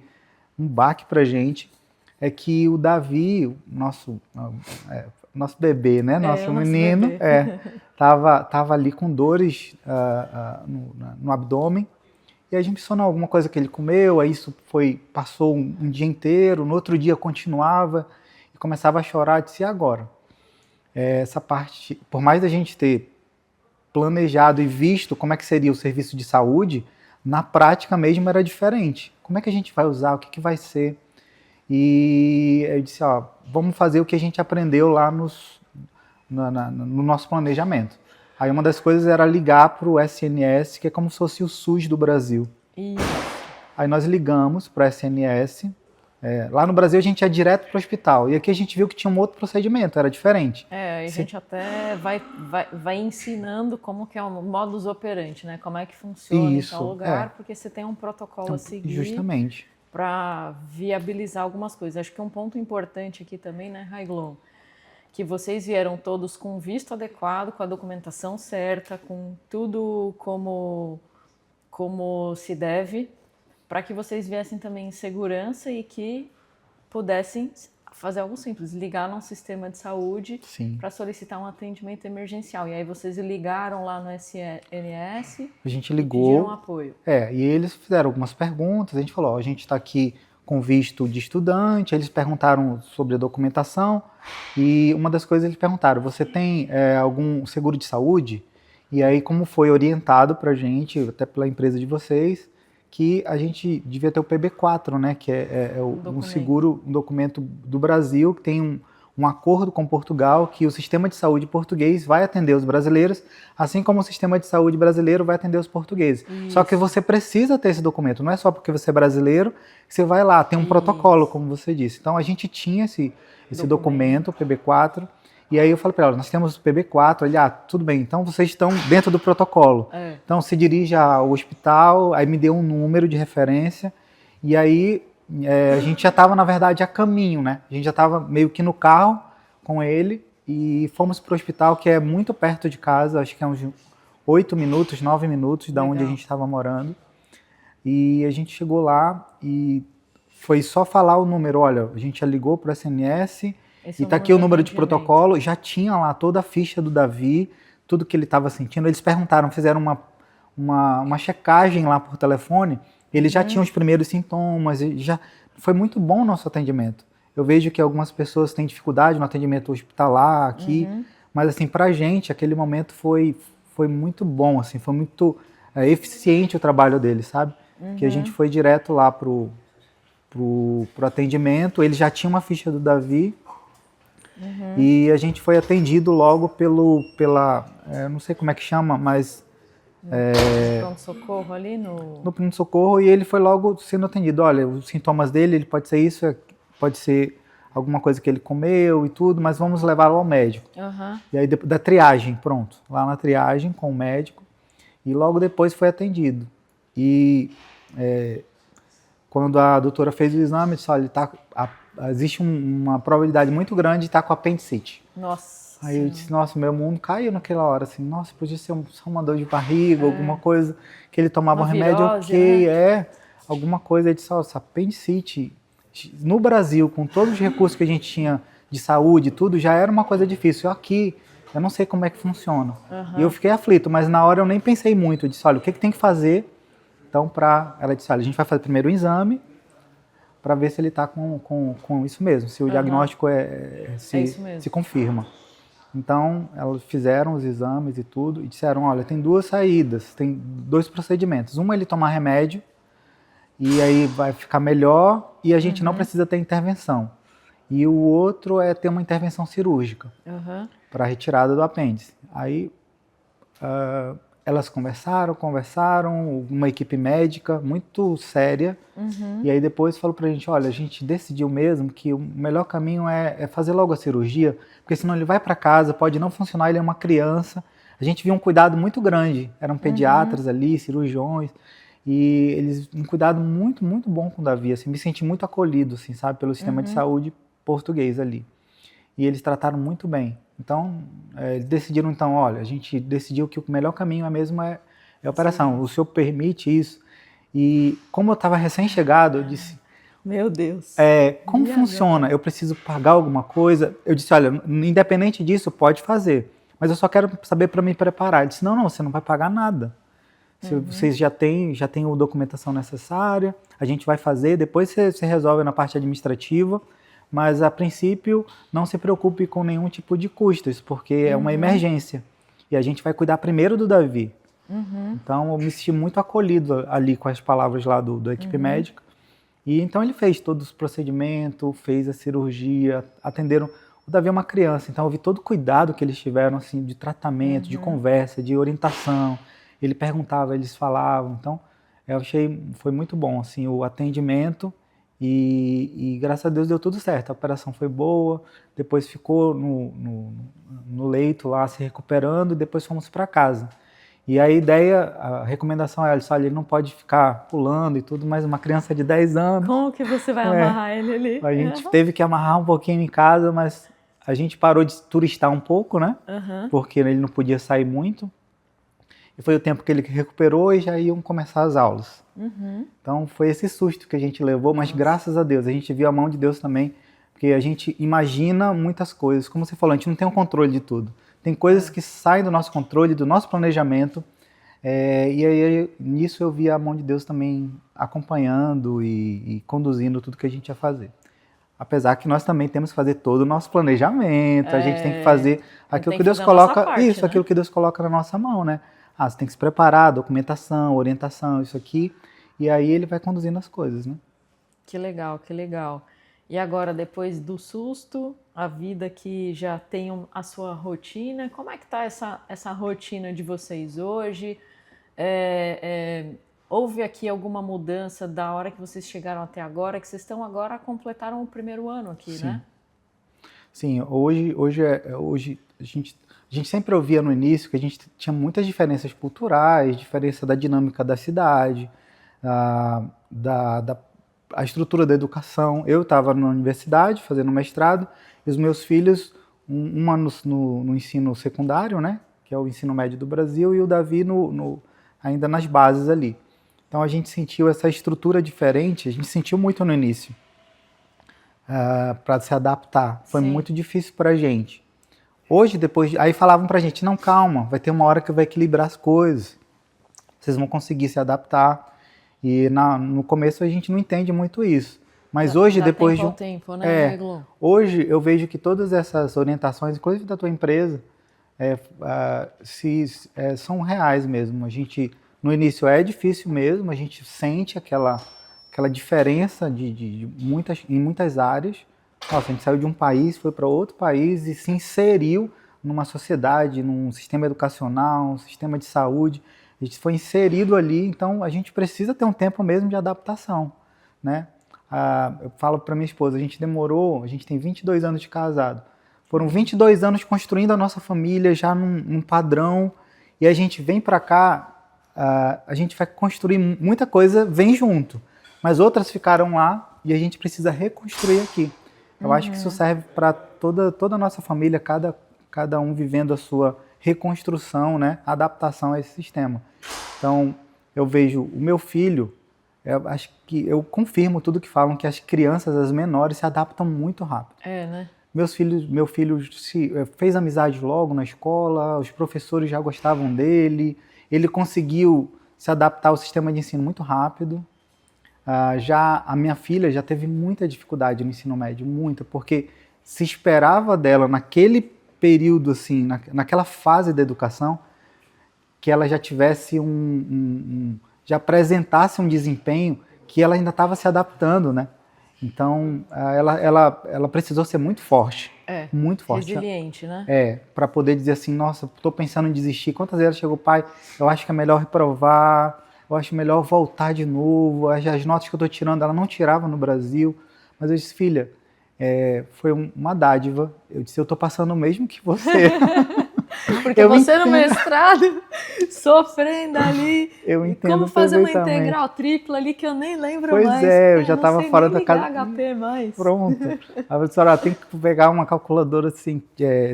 B: um baque pra gente. É que o Davi, nosso bebê, né? Nosso menino, tava ali com dores no abdômen. E a gente pensou, não, alguma coisa que ele comeu, aí isso passou um dia inteiro, no outro dia continuava. e começava a chorar, eu disse, e agora? Essa parte, por mais da gente ter planejado e visto como é que seria o serviço de saúde, na prática mesmo era diferente. Como é que a gente vai usar? O que, que vai ser? E eu disse, ó, vamos fazer o que a gente aprendeu lá no nosso planejamento. Aí uma das coisas era ligar para o SNS, que é como se fosse o SUS do Brasil. Aí nós ligamos para o SNS. Lá no Brasil a gente ia direto para o hospital. E aqui a gente viu que tinha um outro procedimento, era diferente.
A: A gente até vai ensinando como que é o modus operandi, né? Como é que funciona em tal lugar, porque você tem um protocolo a seguir.
B: Justamente.
A: Para viabilizar algumas coisas. Acho que um ponto importante aqui também, né, Raiglon, que vocês vieram todos com visto adequado, com a documentação certa, com tudo como se deve, para que vocês viessem também em segurança e que pudessem fazer algo simples, ligar num sistema de saúde para solicitar um atendimento emergencial. E aí vocês ligaram lá no SNS,
B: a gente ligou,
A: e pediram apoio.
B: E eles fizeram algumas perguntas, a gente falou, ó, a gente está aqui com visto de estudante, eles perguntaram sobre a documentação, e uma das coisas eles perguntaram, você tem algum seguro de saúde? E aí, como foi orientado para a gente, até pela empresa de vocês, que a gente devia ter o PB4, né, que é um seguro, um documento do Brasil, que tem um acordo com Portugal, que o sistema de saúde português vai atender os brasileiros, assim como o sistema de saúde brasileiro vai atender os portugueses. Isso. Só que você precisa ter esse documento, não é só porque você é brasileiro, que você vai lá, tem um protocolo, como você disse. Então a gente tinha esse documento, o PB4, e aí eu falei para ela, nós temos o PB4, ele, tudo bem, então vocês estão dentro do protocolo. Então se dirige ao hospital, aí me deu um número de referência, e aí a gente já estava, na verdade, a caminho, né? A gente já estava meio que no carro com ele e fomos para o hospital, que é muito perto de casa, acho que é uns 8 minutos, 9 minutos da onde a gente estava morando. E a gente chegou lá e foi só falar o número, olha, a gente já ligou para o SNS, e está aqui o número de protocolo, já tinha lá toda a ficha do Davi, tudo que ele estava sentindo. Eles perguntaram, fizeram uma checagem lá por telefone, ele já tinha os primeiros sintomas, já foi muito bom o nosso atendimento. Eu vejo que algumas pessoas têm dificuldade no atendimento hospitalar aqui, mas assim, pra gente, aquele momento foi muito bom, assim, foi muito eficiente o trabalho dele, sabe? Que a gente foi direto lá pro atendimento, ele já tinha uma ficha do Davi, e a gente foi atendido logo não sei como é que chama, mas
A: pronto-socorro ali
B: no pronto-socorro, e ele foi logo sendo atendido. Olha, os sintomas dele, ele pode ser isso, pode ser alguma coisa que ele comeu e tudo, mas vamos levá-lo ao médico. E aí da triagem, pronto, lá na triagem com o médico, e logo depois foi atendido. E quando a doutora fez o exame, disse, olha, existe uma probabilidade muito grande de estar com apendicite.
C: Nossa.
B: Aí eu disse, nossa, meu mundo caiu naquela hora, assim, nossa, podia ser só uma dor de barriga, alguma coisa que ele tomava
C: uma
B: remédio,
C: virose, né?
B: Alguma coisa. Aí disse, essa apendicite, no Brasil, com todos os recursos que a gente tinha de saúde, tudo, já era uma coisa difícil. Aqui, eu não sei como é que funciona. E eu fiquei aflito, mas na hora eu nem pensei muito, eu disse, olha, o que tem que fazer? Então, ela disse, olha, a gente vai fazer primeiro um exame, para ver se ele está com isso mesmo, se o diagnóstico se confirma. Então, elas fizeram os exames e tudo, e disseram, olha, tem duas saídas, tem dois procedimentos. Uma, ele tomar remédio, e aí vai ficar melhor, e a gente não precisa ter intervenção. E o outro é ter uma intervenção cirúrgica, para a retirada do apêndice. Aí, elas conversaram, uma equipe médica muito séria, e aí depois falou pra gente, olha, a gente decidiu mesmo que o melhor caminho é fazer logo a cirurgia, porque senão ele vai para casa, pode não funcionar, ele é uma criança. A gente viu um cuidado muito grande, eram pediatras ali, cirurgiões, e eles um cuidado muito, muito bom com o Davi, assim, me senti muito acolhido, assim, sabe, pelo sistema de saúde português ali. E eles trataram muito bem. Então, eles decidiram, então, olha, a gente decidiu que o melhor caminho mesmo é a operação. Sim. O senhor permite isso? E como eu estava recém-chegado, eu disse...
C: Meu Deus.
B: Como funciona? Eu preciso pagar alguma coisa? Eu disse, olha, independente disso, pode fazer. Mas eu só quero saber para me preparar. Ele disse, não, você não vai pagar nada. Vocês já têm a documentação necessária, a gente vai fazer, depois você resolve na parte administrativa, mas a princípio não se preocupe com nenhum tipo de custos, porque é uma emergência. E a gente vai cuidar primeiro do Davi. Então eu me senti muito acolhido ali com as palavras lá da equipe médica. E então ele fez todos os procedimentos, fez a cirurgia, atenderam. O Davi é uma criança, então eu vi todo o cuidado que eles tiveram assim, de tratamento, de conversa, de orientação. Ele perguntava, eles falavam. Então eu achei, foi muito bom assim, o atendimento. E graças a Deus deu tudo certo, a operação foi boa, depois ficou no leito lá se recuperando e depois fomos para casa. E a ideia, a recomendação é, olha, ele não pode ficar pulando e tudo, mas uma criança de 10 anos...
C: Como que você vai amarrar ele ali?
B: A gente teve que amarrar um pouquinho em casa, mas a gente parou de turistar um pouco, né? Porque ele não podia sair muito. E foi o tempo que ele recuperou e já iam começar as aulas. Então foi esse susto que a gente levou, mas graças a Deus, a gente viu a mão de Deus também, porque a gente imagina muitas coisas. Como você falou, a gente não tem o controle de tudo. Tem coisas que saem do nosso controle, do nosso planejamento, e aí nisso eu vi a mão de Deus também acompanhando e conduzindo tudo que a gente ia fazer. Apesar que nós também temos que fazer todo o nosso planejamento, a gente tem que fazer aquilo que Deus coloca, parte, aquilo que Deus coloca na nossa mão, né? Você tem que se preparar, documentação, orientação, isso aqui, e aí ele vai conduzindo as coisas, né?
C: Que legal, que legal. E agora, depois do susto, a vida que já tem a sua rotina, como é que está essa rotina de vocês hoje? Houve aqui alguma mudança da hora que vocês chegaram até agora, que vocês estão agora, completaram o primeiro ano aqui,
B: Sim.
C: né?
B: Sim, hoje a gente sempre ouvia no início que a gente tinha muitas diferenças culturais, diferença da dinâmica da cidade, a estrutura da educação. Eu estava na universidade fazendo mestrado e os meus filhos, uma no ensino secundário, né, que é o ensino médio do Brasil, e o Davi ainda nas bases ali. Então a gente sentiu essa estrutura diferente, a gente sentiu muito no início para se adaptar. Foi muito difícil para a gente. Hoje, aí falavam pra gente, não, calma, vai ter uma hora que vai equilibrar as coisas, vocês vão conseguir se adaptar. E no começo a gente não entende muito isso. Mas hoje, depois de
C: tempo, né,
B: hoje eu vejo que todas essas orientações, inclusive da tua empresa, são reais mesmo. A gente, no início é difícil mesmo, a gente sente aquela diferença em muitas áreas. Nossa, a gente saiu de um país, foi para outro país e se inseriu numa sociedade, num sistema educacional, um sistema de saúde. A gente foi inserido ali, então a gente precisa ter um tempo mesmo de adaptação, né? Eu falo para minha esposa, a gente tem 22 anos de casado. Foram 22 anos construindo a nossa família já num padrão, e a gente vem para cá, a gente vai construir muita coisa, vem junto, mas outras ficaram lá e a gente precisa reconstruir aqui. Eu acho que isso serve para toda a nossa família, cada um vivendo a sua reconstrução, né, adaptação a esse sistema. Então, eu vejo o meu filho, acho que eu confirmo tudo que falam, que as crianças, as menores, se adaptam muito rápido.
C: Né?
B: Meu filho fez amizade logo na escola, os professores já gostavam dele, ele conseguiu se adaptar ao sistema de ensino muito rápido. Já a minha filha já teve muita dificuldade no ensino médio, muita, porque se esperava dela naquele período, assim, naquela fase da educação, que ela já tivesse já apresentasse um desempenho que ela ainda estava se adaptando, né? Então, ela precisou ser muito forte. Muito forte.
C: Resiliente, né?
B: Para poder dizer assim, nossa, estou pensando em desistir. Quantas vezes chegou, pai, eu acho que é melhor reprovar, eu acho melhor voltar de novo. As notas que eu estou tirando, ela não tirava no Brasil. Mas eu disse, filha, foi uma dádiva. Eu disse, eu estou passando o mesmo que você.
C: Porque você no mestrado, sofrendo ali.
B: Eu entendo.
C: Como fazer uma integral tripla ali que eu nem lembro mais.
B: Pois é, eu já estava fora da casa.
C: HP mais.
B: Pronto. A professora tem que pegar uma calculadora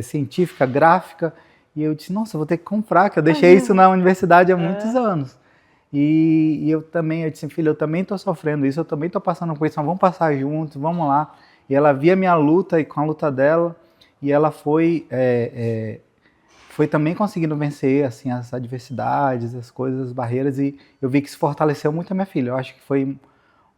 B: científica, gráfica. E eu disse, nossa, eu vou ter que comprar, que eu deixei isso na universidade há muitos anos. E eu disse, filha, eu também estou sofrendo isso, eu também estou passando por isso, mas vamos passar juntos, vamos lá. E ela via minha luta e com a luta dela, e ela foi também conseguindo vencer assim, as adversidades, as coisas, as barreiras, e eu vi que isso fortaleceu muito a minha filha. Eu acho que foi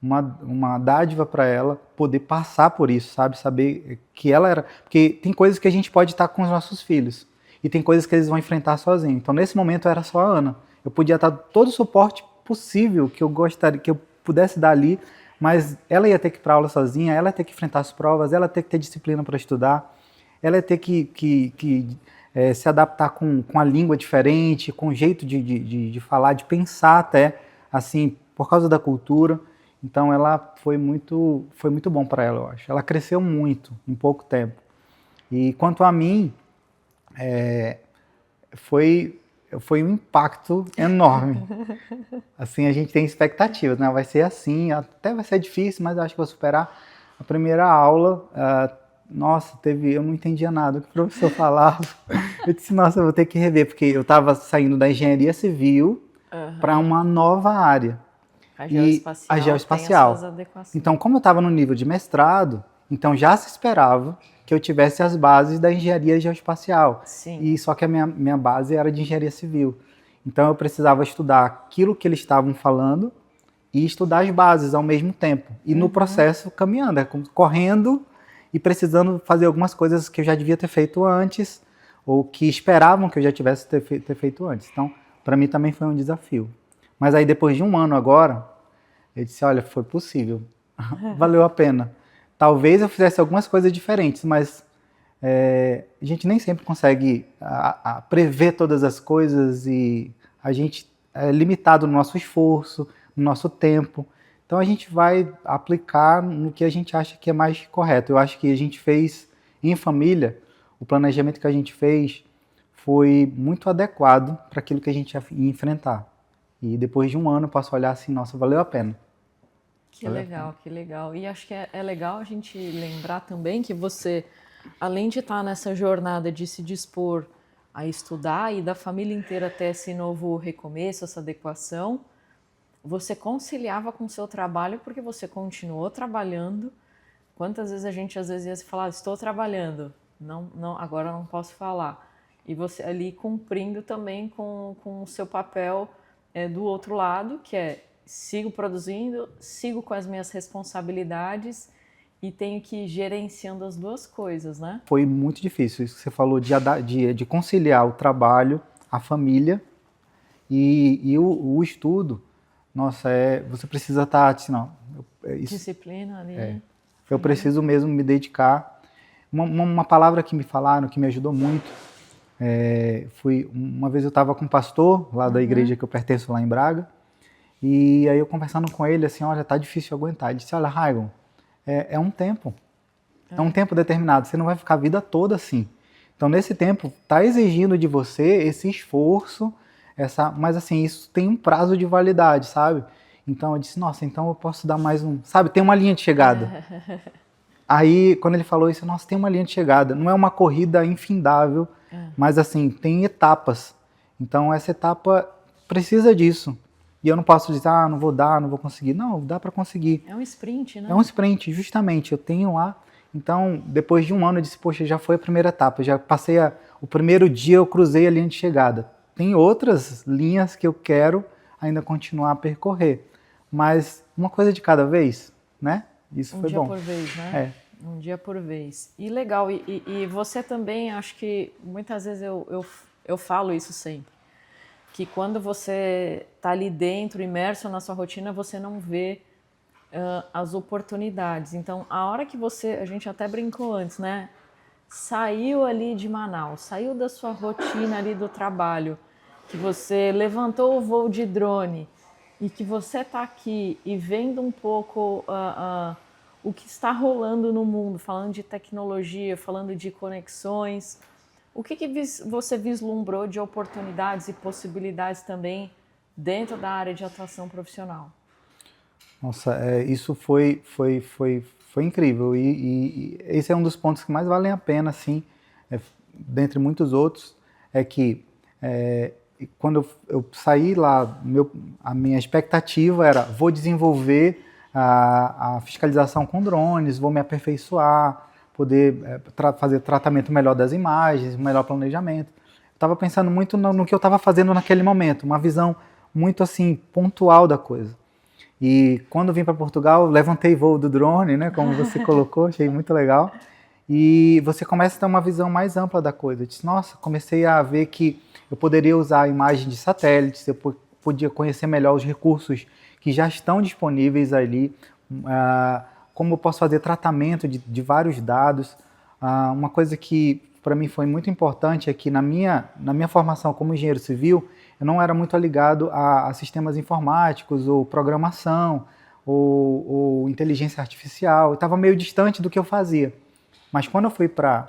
B: uma dádiva para ela poder passar por isso, sabe? Saber que ela era... Porque tem coisas que a gente pode estar com os nossos filhos e tem coisas que eles vão enfrentar sozinhos. Então, nesse momento, era só a Ana. Eu podia dar todo o suporte possível que eu gostaria, que eu pudesse dar ali, mas ela ia ter que ir para aula sozinha, ela ia ter que enfrentar as provas, ela ia ter que ter disciplina para estudar, ela ia ter que se adaptar com a língua diferente, com o jeito de falar, de pensar até, assim, por causa da cultura. Então, ela foi muito bom para ela, eu acho. Ela cresceu muito em pouco tempo. E quanto a mim, foi um impacto enorme. Assim, a gente tem expectativas, né? Vai ser assim, até vai ser difícil, mas eu acho que vou superar. A primeira aula, nossa, eu não entendia nada do que o professor falava. Eu disse, nossa, eu vou ter que rever, porque eu estava saindo da engenharia civil para uma nova área. A geoespacial. Então, como eu estava no nível de mestrado, então já se esperava que eu tivesse as bases da engenharia geoespacial.
C: Sim.
B: E só que a minha base era de engenharia civil. Então eu precisava estudar aquilo que eles estavam falando e estudar as bases ao mesmo tempo. E no processo caminhando, correndo e precisando fazer algumas coisas que eu já devia ter feito antes ou que esperavam que eu já tivesse ter feito antes. Então, para mim também foi um desafio. Mas aí depois de um ano agora, eu disse, olha, foi possível. Valeu a pena. Talvez eu fizesse algumas coisas diferentes, mas a gente nem sempre consegue prever todas as coisas e a gente é limitado no nosso esforço, no nosso tempo. Então a gente vai aplicar no que a gente acha que é mais correto. Eu acho que a gente fez em família, o planejamento que a gente fez foi muito adequado para aquilo que a gente ia enfrentar. E depois de um ano eu posso olhar assim, nossa, valeu a pena.
C: Que legal, que legal. E acho que é legal a gente lembrar também que você, além de estar nessa jornada de se dispor a estudar e da família inteira ter esse novo recomeço, essa adequação, você conciliava com o seu trabalho porque você continuou trabalhando. Quantas vezes a gente às vezes ia se falar, estou trabalhando, não, agora não posso falar. E você ali cumprindo também com o seu papel do outro lado, que é sigo produzindo, sigo com as minhas responsabilidades e tenho que ir gerenciando as duas coisas, né?
B: Foi muito difícil, isso que você falou de conciliar o trabalho, a família e o estudo. Nossa, você precisa estar, assim,
C: disciplina ali.
B: Eu preciso mesmo me dedicar. Uma palavra que me falaram, que me ajudou muito, foi uma vez eu estava com um pastor lá da igreja que eu pertenço lá em Braga, e aí eu conversando com ele, assim, olha, tá difícil aguentar. Ele disse, olha, Raigon, é um tempo. É um tempo determinado, você não vai ficar a vida toda assim. Então, nesse tempo, tá exigindo de você esse esforço, mas assim, isso tem um prazo de validade, sabe? Então, eu disse, nossa, então eu posso dar mais sabe, tem uma linha de chegada. Aí, quando ele falou isso, nossa, tem uma linha de chegada. Não é uma corrida infindável, mas assim, tem etapas. Então, essa etapa precisa disso. E eu não posso dizer, não vou dar, não vou conseguir. Não, dá para conseguir.
C: É um sprint, né?
B: É um sprint, justamente. Eu tenho lá. Então, depois de um ano, eu disse, poxa, já foi a primeira etapa. Já passei o primeiro dia, eu cruzei a linha de chegada. Tem outras linhas que eu quero ainda continuar a percorrer. Mas uma coisa de cada vez, né? Isso foi bom.
C: Um dia por vez, né? Um dia por vez. E legal. E você também, acho que muitas vezes eu falo isso sempre. Que quando você está ali dentro, imerso na sua rotina, você não vê as oportunidades. Então, a hora que a gente até brincou antes, né? Saiu ali de Manaus, saiu da sua rotina ali do trabalho, que você levantou o voo de drone e que você está aqui e vendo um pouco o que está rolando no mundo, falando de tecnologia, falando de conexões. O que você vislumbrou de oportunidades e possibilidades também dentro da área de atuação profissional?
B: Nossa, isso foi incrível e esse é um dos pontos que mais valem a pena, assim, dentre muitos outros, é que quando eu saí lá, a minha expectativa era, vou desenvolver a fiscalização com drones, vou me aperfeiçoar, poder fazer tratamento melhor das imagens, melhor planejamento. Eu estava pensando muito no que eu estava fazendo naquele momento, uma visão muito assim pontual da coisa. E quando vim para Portugal, levantei voo do drone, né, como você colocou, achei muito legal. E você começa a ter uma visão mais ampla da coisa. Eu disse, nossa, comecei a ver que eu poderia usar a imagem de satélites, eu podia conhecer melhor os recursos que já estão disponíveis ali, como eu posso fazer tratamento de vários dados. Uma coisa que para mim foi muito importante é que na minha formação como engenheiro civil, eu não era muito ligado a sistemas informáticos, ou programação, ou inteligência artificial. Eu estava meio distante do que eu fazia. Mas quando eu fui para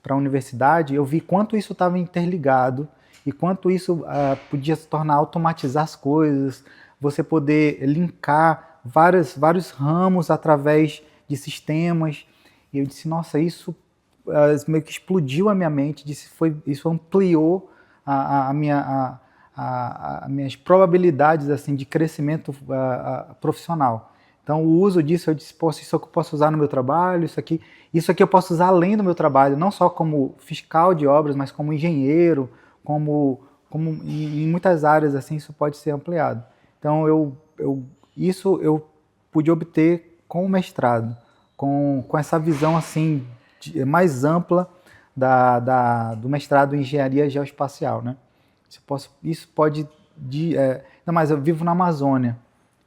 B: a universidade, eu vi quanto isso estava interligado e quanto isso podia se tornar automatizar as coisas, você poder linkar vários ramos através de sistemas. E eu disse, nossa, isso meio que explodiu a minha mente, isso ampliou as minhas probabilidades assim, de crescimento profissional. Então, o uso disso, eu disse, isso aqui eu posso usar no meu trabalho, isso aqui eu posso usar além do meu trabalho, não só como fiscal de obras, mas como engenheiro, como em muitas áreas assim, isso pode ser ampliado. Então, isso eu pude obter com o mestrado, com essa visão assim, mais ampla do mestrado em engenharia geoespacial, né? Isso pode... não, mas eu vivo na Amazônia.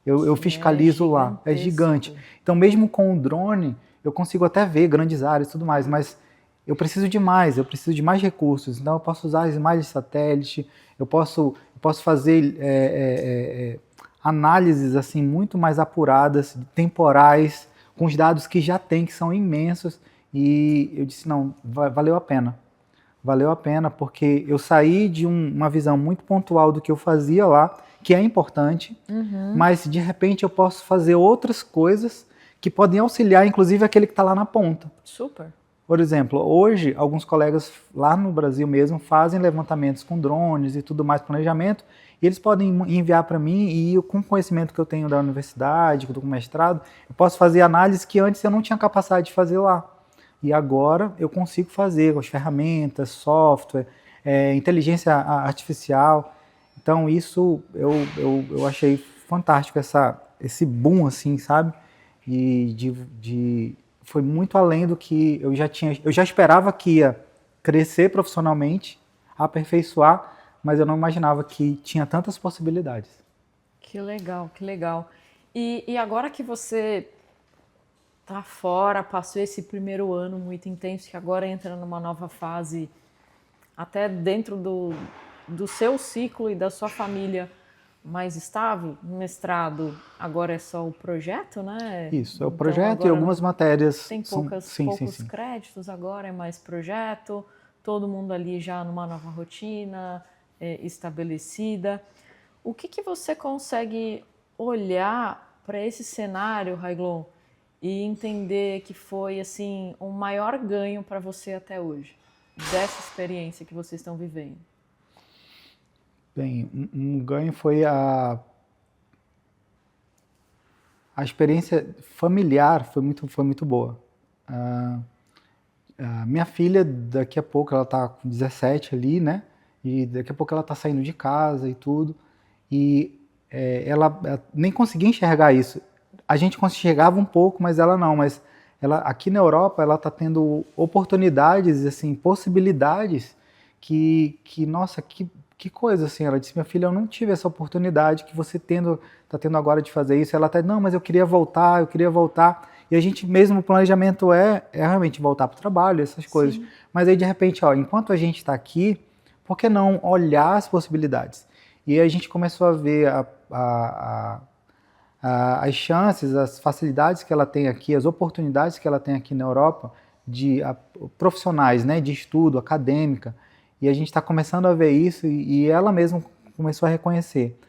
B: Eu fiscalizo lá, é gigante. Então, mesmo com o drone, eu consigo até ver grandes áreas e tudo mais, mas eu preciso de mais recursos. Então, eu posso usar as imagens de satélite, eu posso fazer análises assim, muito mais apuradas, temporais, com os dados que já tem, que são imensos. E eu disse, não, valeu a pena. Valeu a pena, porque eu saí de uma visão muito pontual do que eu fazia lá, que é importante, mas de repente eu posso fazer outras coisas que podem auxiliar, inclusive aquele que está lá na ponta.
C: Super.
B: Por exemplo, hoje, alguns colegas lá no Brasil mesmo fazem levantamentos com drones e tudo mais, planejamento, e eles podem enviar para mim, e eu, com o conhecimento que eu tenho da universidade, que eu estou com mestrado, eu posso fazer análises que antes eu não tinha capacidade de fazer lá. E agora eu consigo fazer com as ferramentas, software, inteligência artificial. Então isso eu achei fantástico, esse boom, assim, sabe? E foi muito além do que eu já tinha. Eu já esperava que ia crescer profissionalmente, aperfeiçoar, mas eu não imaginava que tinha tantas possibilidades.
C: Que legal, que legal. E agora que você tá fora, passou esse primeiro ano muito intenso, que agora entra numa nova fase, até dentro do seu ciclo e da sua família mais estável, mestrado, agora é só o projeto, né?
B: Isso, é o projeto e algumas matérias.
C: Tem poucos créditos agora, é mais projeto, todo mundo ali já numa nova rotina estabelecida. O que você consegue olhar para esse cenário, Raiglon, e entender que foi assim um maior ganho para você até hoje, dessa experiência que vocês estão vivendo?
B: Bem, um ganho foi a experiência familiar foi muito boa. A minha filha, daqui a pouco, ela está com 17 ali, né? E daqui a pouco ela está saindo de casa e tudo. E ela nem conseguia enxergar isso. A gente enxergava um pouco, mas ela não. Mas ela, aqui na Europa, ela está tendo oportunidades, assim, possibilidades nossa, que coisa, assim. Ela disse, minha filha, eu não tive essa oportunidade que você está tendo agora de fazer isso. Ela até, não, mas eu queria voltar. E a gente mesmo, o planejamento é realmente voltar para o trabalho, essas coisas. Sim. Mas aí, de repente, enquanto a gente está aqui, por que não olhar as possibilidades? E aí a gente começou a ver as chances, as facilidades que ela tem aqui, as oportunidades que ela tem aqui na Europa, profissionais, né, de estudo, acadêmica. E a gente está começando a ver isso e ela mesma começou a reconhecer.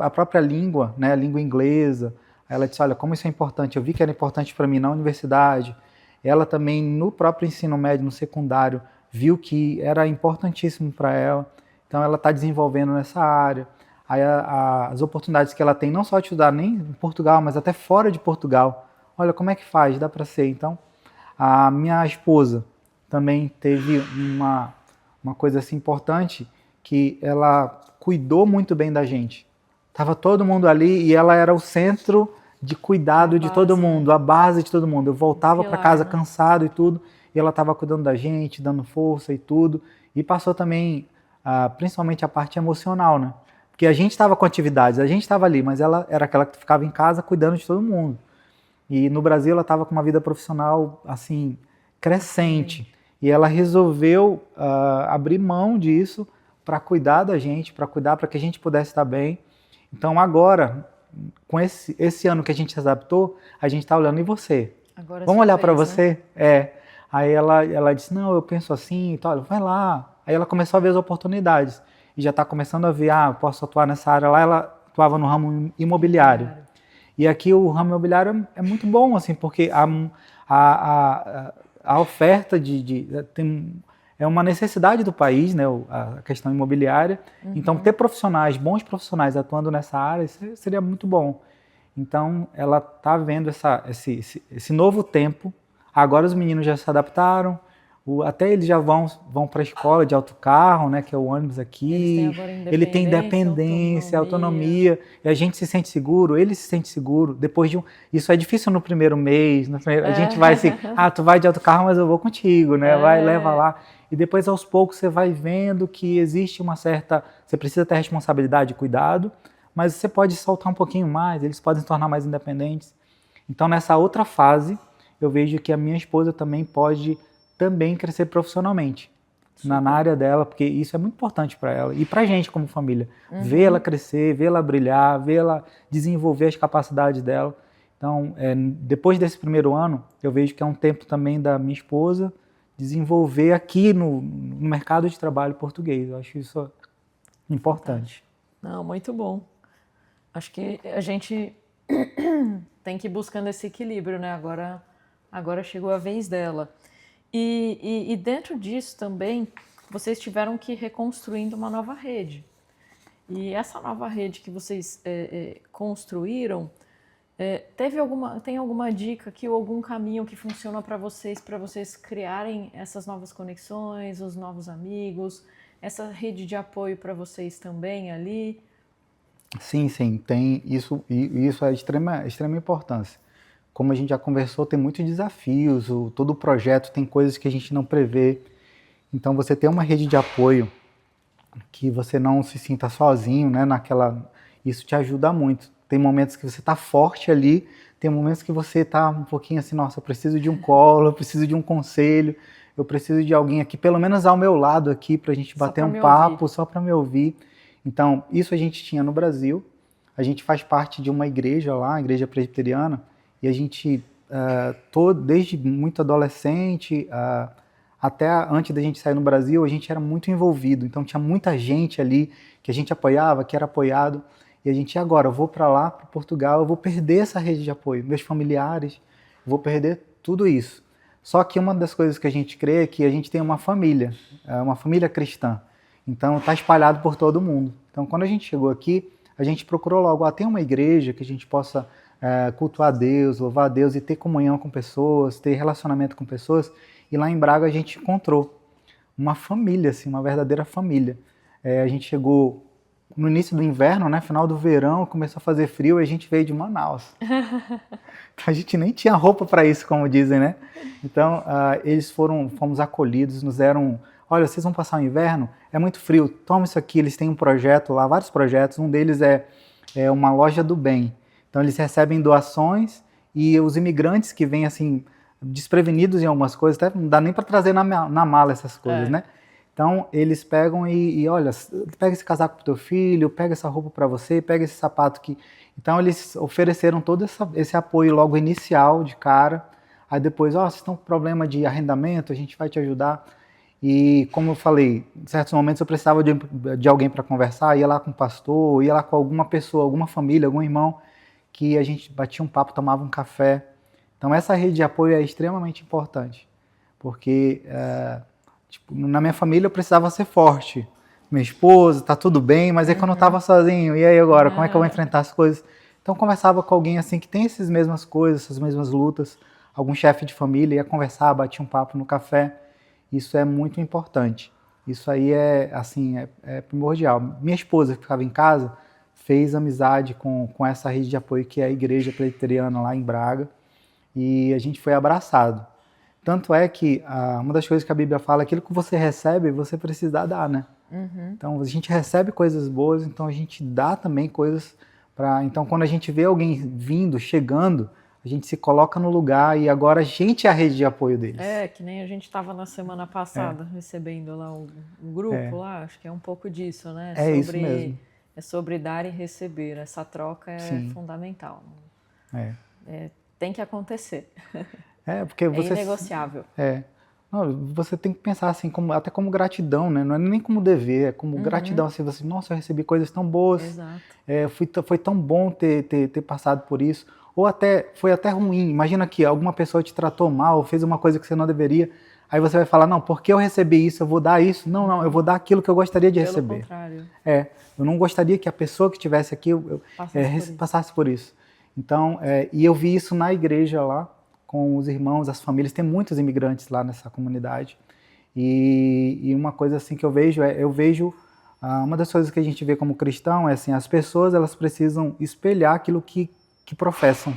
B: A própria língua, né, a língua inglesa, ela disse, olha, como isso é importante, eu vi que era importante para mim na universidade. Ela também, no próprio ensino médio, no secundário, viu que era importantíssimo para ela. Então, ela está desenvolvendo nessa área. Aí, as oportunidades que ela tem, não só de estudar nem em Portugal, mas até fora de Portugal. Olha, como é que faz? Dá para ser. Então, a minha esposa também teve uma coisa assim importante, que ela cuidou muito bem da gente. Tava todo mundo ali e ela era o centro de cuidado de todo mundo, a base de todo mundo. Eu voltava para casa cansado e tudo, e ela estava cuidando da gente, dando força e tudo. E passou também, principalmente a parte emocional, né? Porque a gente estava com atividades, a gente estava ali, mas ela era aquela que ficava em casa cuidando de todo mundo. E no Brasil ela estava com uma vida profissional, assim, crescente. E ela resolveu abrir mão disso para cuidar da gente, para que a gente pudesse estar bem. Então agora, com esse ano que a gente se adaptou, a gente está olhando, e você?
C: Agora
B: vamos olhar para
C: né?
B: você? Aí ela disse, não, eu penso assim, então, vai lá. Aí ela começou a ver as oportunidades. E já está começando a ver, eu posso atuar nessa área lá. Ela atuava no ramo imobiliário. E aqui o ramo imobiliário é muito bom, assim, porque a oferta é uma necessidade do país, né, a questão imobiliária. Então, ter bons profissionais atuando nessa área seria muito bom. Então, ela está vendo esse novo tempo. Agora os meninos já se adaptaram, até eles já vão para a escola de autocarro, né, que é o ônibus aqui. Ele tem independência, autonomia, e a gente se sente seguro, ele se sente seguro. Depois isso é difícil no primeiro mês, a gente vai assim, tu vai de autocarro, mas eu vou contigo, né, leva lá. E depois aos poucos você vai vendo que existe você precisa ter responsabilidade e cuidado, mas você pode soltar um pouquinho mais, eles podem se tornar mais independentes. Então nessa outra fase, eu vejo que a minha esposa também pode crescer profissionalmente na área dela, porque isso é muito importante para ela e para a gente como família. Ver ela crescer, ver ela brilhar, ver ela desenvolver as capacidades dela. Então, depois desse primeiro ano, eu vejo que é um tempo também da minha esposa desenvolver aqui no mercado de trabalho português. Eu acho isso importante.
C: Não, muito bom. Acho que a gente tem que ir buscando esse equilíbrio, né? Agora chegou a vez dela. E dentro disso também, vocês tiveram que ir reconstruindo uma nova rede. E essa nova rede que vocês construíram, tem alguma dica aqui ou algum caminho que funciona para vocês criarem essas novas conexões, os novos amigos, essa rede de apoio para vocês também ali?
B: Sim, tem isso, e isso é de extrema importância. Como a gente já conversou, tem muitos desafios, todo o projeto tem coisas que a gente não prevê. Então, você ter uma rede de apoio que você não se sinta sozinho, né, isso te ajuda muito. Tem momentos que você está forte ali, tem momentos que você está um pouquinho assim, nossa, eu preciso de um colo, eu preciso de um conselho, eu preciso de alguém aqui, pelo menos ao meu lado aqui, para a gente bater um papo, só para me ouvir. Então, isso a gente tinha no Brasil. A gente faz parte de uma igreja lá, a igreja presbiteriana, e a gente, desde muito adolescente, até antes da gente sair no Brasil, a gente era muito envolvido. Então tinha muita gente ali que a gente apoiava, que era apoiado. E a gente, agora, eu vou para lá, para Portugal, eu vou perder essa rede de apoio, meus familiares, vou perder tudo isso. Só que uma das coisas que a gente crê é que a gente tem uma família cristã. Então está espalhado por todo mundo. Então quando a gente chegou aqui, a gente procurou logo, tem uma igreja que a gente possa cultuar a Deus, louvar a Deus e ter comunhão com pessoas, ter relacionamento com pessoas. E lá em Braga a gente encontrou uma família, assim, uma verdadeira família. A gente chegou no início do inverno, né, final do verão, começou a fazer frio e a gente veio de Manaus. A gente nem tinha roupa para isso, como dizem, né? Então, fomos acolhidos, nos deram, olha, vocês vão passar o inverno? É muito frio, toma isso aqui. Eles têm um projeto lá, vários projetos, um deles é uma loja do bem. Então, eles recebem doações e os imigrantes que vêm, assim, desprevenidos em algumas coisas, até não dá nem para trazer na mala essas coisas, né? Então, eles pegam e olha, pega esse casaco pro teu filho, pega essa roupa para você, pega esse sapato aqui. Então, eles ofereceram todo esse apoio logo inicial, de cara. Aí depois, vocês estão com problema de arrendamento, a gente vai te ajudar. E, como eu falei, em certos momentos eu precisava de alguém para conversar, ia lá com o pastor, ia lá com alguma pessoa, alguma família, algum irmão, que a gente batia um papo, tomava um café. Então, essa rede de apoio é extremamente importante, porque na minha família eu precisava ser forte. Minha esposa, tá tudo bem, mas é quando eu estava sozinho, e aí agora, como é que eu vou enfrentar as coisas? Então, conversava com alguém assim que tem essas mesmas coisas, essas mesmas lutas, algum chefe de família, ia conversar, batia um papo no café. Isso é muito importante. Isso aí é primordial. Minha esposa, que ficava em casa, fez amizade com essa rede de apoio que é a Igreja Presbiteriana lá em Braga, e a gente foi abraçado. Tanto é que uma das coisas que a Bíblia fala, aquilo que você recebe, você precisa dar, né? Então a gente recebe coisas boas, então a gente dá também coisas para... Então quando a gente vê alguém vindo, chegando, a gente se coloca no lugar e agora a gente é a rede de apoio deles.
C: Que nem a gente estava na semana passada recebendo lá um grupo lá, acho que é um pouco disso, né?
B: Isso mesmo.
C: É sobre dar e receber, essa troca é fundamental. Tem que acontecer.
B: Porque você...
C: É inegociável.
B: Não, você tem que pensar assim, até como gratidão, né? Não é nem como dever, é como gratidão. Assim, você, nossa, eu recebi coisas tão boas.
C: Exato.
B: Foi tão bom ter passado por isso. Ou foi até ruim. Imagina que alguma pessoa te tratou mal, fez uma coisa que você não deveria. Aí você vai falar, não, porque eu recebi isso, eu vou dar isso. Não, eu vou dar aquilo que eu gostaria de receber.
C: Pelo contrário.
B: Eu não gostaria que a pessoa que estivesse aqui passasse por isso. Então, e eu vi isso na igreja lá, com os irmãos, as famílias. Tem muitos imigrantes lá nessa comunidade. E uma coisa assim que eu vejo, uma das coisas que a gente vê como cristão é assim, as pessoas elas precisam espelhar aquilo que professam.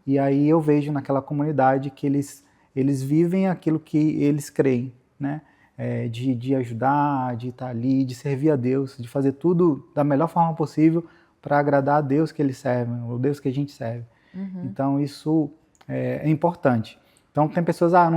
B: E aí eu vejo naquela comunidade que eles vivem aquilo que eles creem, né? De ajudar, de estar ali, de servir a Deus, de fazer tudo da melhor forma possível para agradar a Deus que eles servem, o Deus que a gente serve. Então isso é importante. Então tem pessoas, eu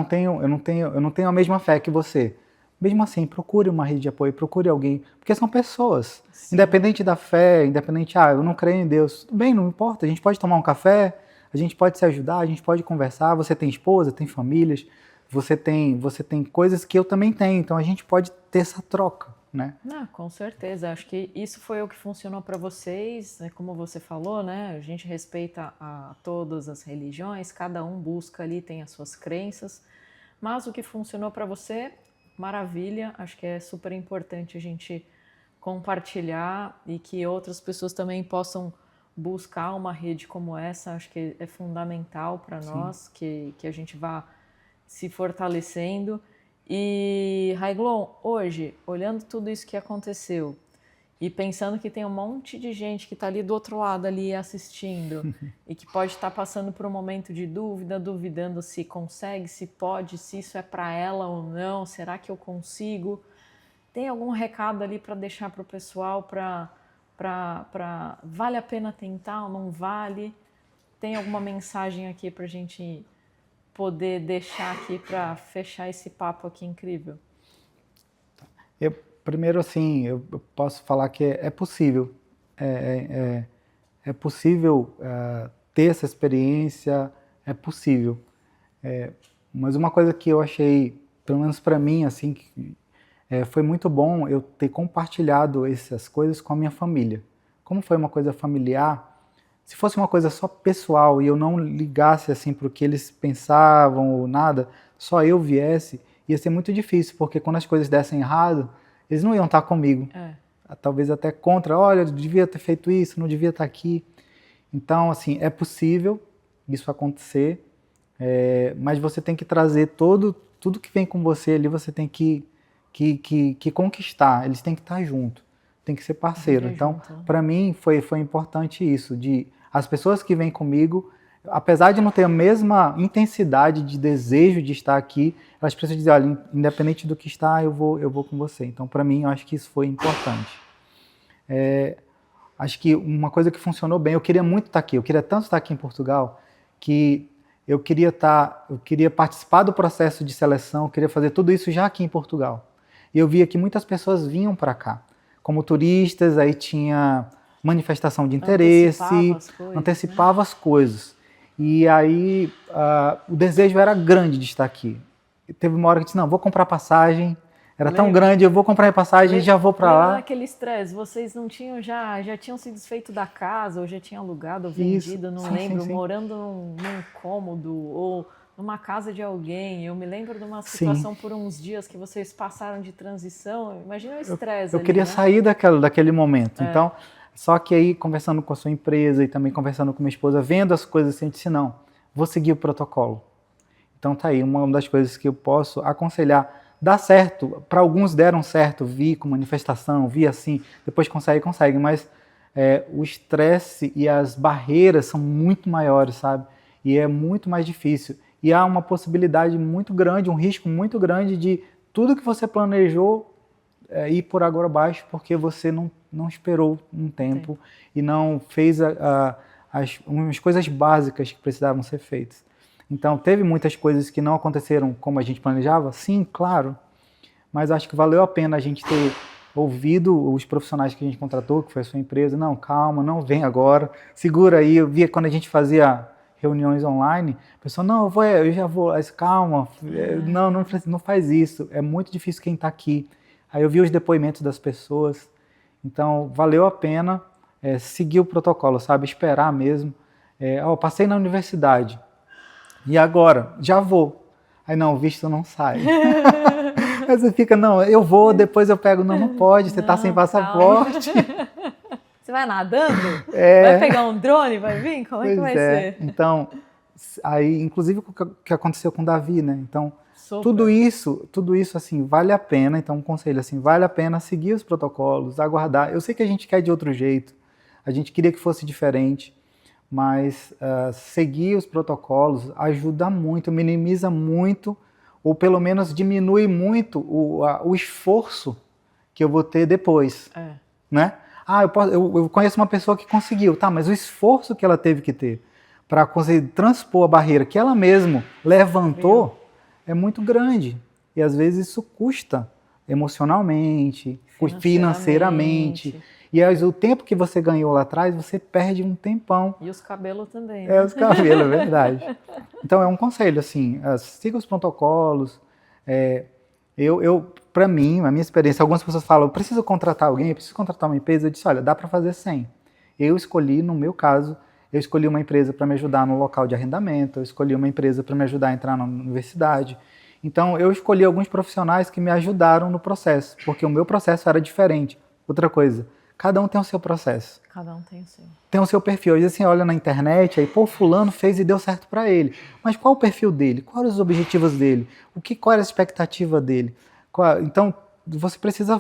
B: não tenho a mesma fé que você. Mesmo assim, procure uma rede de apoio, procure alguém, porque são pessoas. Sim. Independente da fé, eu não creio em Deus. Tudo bem, não importa, a gente pode tomar um café, a gente pode se ajudar, a gente pode conversar. Você tem esposa, tem famílias, você tem coisas que eu também tenho, então a gente pode ter essa troca, né?
C: Com certeza, acho que isso foi o que funcionou para vocês, né? Como você falou, né? A gente respeita a todas as religiões, cada um busca ali, tem as suas crenças, mas o que funcionou para você, maravilha, acho que é super importante a gente compartilhar e que outras pessoas também possam buscar uma rede como essa, acho que é fundamental para nós, que a gente vá se fortalecendo. E, Raiglon, hoje, olhando tudo isso que aconteceu e pensando que tem um monte de gente que está ali do outro lado ali assistindo e que pode estar passando por um momento de dúvida, duvidando se consegue, se pode, se isso é para ela ou não, será que eu consigo? Tem algum recado ali para deixar para o pessoal para vale a pena tentar ou não vale? Tem alguma mensagem aqui para a gente poder deixar aqui para fechar esse papo aqui incrível?
B: Primeiro, assim, eu posso falar que é possível. É possível ter essa experiência, é possível. Mas uma coisa que eu achei, pelo menos para mim, assim, foi muito bom eu ter compartilhado essas coisas com a minha família. Como foi uma coisa familiar, se fosse uma coisa só pessoal e eu não ligasse assim para o que eles pensavam ou nada, só eu viesse, ia ser muito difícil, porque quando as coisas dessem errado, eles não iam estar comigo. Talvez até contra, olha, eu devia ter feito isso, não devia estar aqui. Então, assim, é possível isso acontecer, mas você tem que trazer tudo que vem com você ali, você tem que conquistar, eles têm que estar junto, tem que ser parceiro. Então, para mim, foi importante isso, de as pessoas que vêm comigo, apesar de não ter a mesma intensidade de desejo de estar aqui, elas precisam dizer, olha, independente do que está, eu vou com você. Então, para mim, eu acho que isso foi importante. Acho que uma coisa que funcionou bem, eu queria muito estar aqui, eu queria tanto estar aqui em Portugal, que eu queria participar do processo de seleção, eu queria fazer tudo isso já aqui em Portugal. E eu via que muitas pessoas vinham para cá, como turistas, aí tinha manifestação de interesse, antecipava as coisas. E aí o desejo era grande de estar aqui. E teve uma hora que eu disse, não, vou comprar passagem, era tão grande, eu vou comprar passagem e já vou para lá.
C: Naquele estresse, vocês não tinham já tinham se desfeito da casa, ou já tinham alugado ou vendido, não lembro, morando num cômodo ou numa casa de alguém. Eu me lembro de uma situação por uns dias que vocês passaram de transição. Imagina o estresse.
B: Eu queria sair daquele momento. Então, só que aí, conversando com a sua empresa e também conversando com minha esposa, vendo as coisas assim, eu disse, não, vou seguir o protocolo. Então tá aí, uma das coisas que eu posso aconselhar. Dá certo, para alguns deram certo, vi com manifestação, vi assim, depois consegue, mas o estresse e as barreiras são muito maiores, sabe? E é muito mais difícil. E há uma possibilidade muito grande, um risco muito grande de tudo que você planejou ir por água abaixo porque você não esperou um tempo e não fez umas coisas básicas que precisavam ser feitas. Então, teve muitas coisas que não aconteceram como a gente planejava? Sim, claro. Mas acho que valeu a pena a gente ter ouvido os profissionais que a gente contratou, que foi a sua empresa. Não, calma, não vem agora, segura aí. Eu via quando a gente fazia reuniões online, a pessoa, não, eu já vou, mas calma, não faz isso, é muito difícil quem está aqui. Aí eu vi os depoimentos das pessoas, então valeu a pena seguir o protocolo, sabe, esperar mesmo. Passei na universidade, e agora? Já vou. Aí não, o visto não sai. Aí você fica, não, eu vou, depois eu pego, não pode, você está sem passaporte.
C: Você vai nadando? Vai pegar um drone, vai vir? Como é que vai ser?
B: Então, aí, inclusive o que aconteceu com o Davi, né? Então, tudo isso, assim, vale a pena. Então, um conselho, assim, vale a pena seguir os protocolos, aguardar. Eu sei que a gente quer de outro jeito, a gente queria que fosse diferente, mas seguir os protocolos ajuda muito, minimiza muito, ou pelo menos diminui muito o esforço que eu vou ter depois, né? Eu conheço uma pessoa que conseguiu, tá, mas o esforço que ela teve que ter para conseguir transpor a barreira que ela mesma levantou é muito grande. E às vezes isso custa emocionalmente, financeiramente. E o tempo que você ganhou lá atrás, você perde um tempão.
C: E os cabelos também. Né?
B: Os cabelos, é verdade. Então é um conselho, assim, siga os protocolos. Para mim, a minha experiência, algumas pessoas falam, eu preciso contratar alguém, eu preciso contratar uma empresa. Eu disse, olha, dá para fazer sem. Eu escolhi, no meu caso, eu escolhi uma empresa para me ajudar no local de arrendamento, eu escolhi uma empresa para me ajudar a entrar na universidade. Então, eu escolhi alguns profissionais que me ajudaram no processo, porque o meu processo era diferente. Outra coisa, cada um tem o seu processo.
C: Cada um tem o seu.
B: Tem o seu perfil. Às vezes você olha na internet, aí, fulano fez e deu certo para ele. Mas qual o perfil dele? Quais eram os objetivos dele? Qual era a expectativa dele? Então, você precisa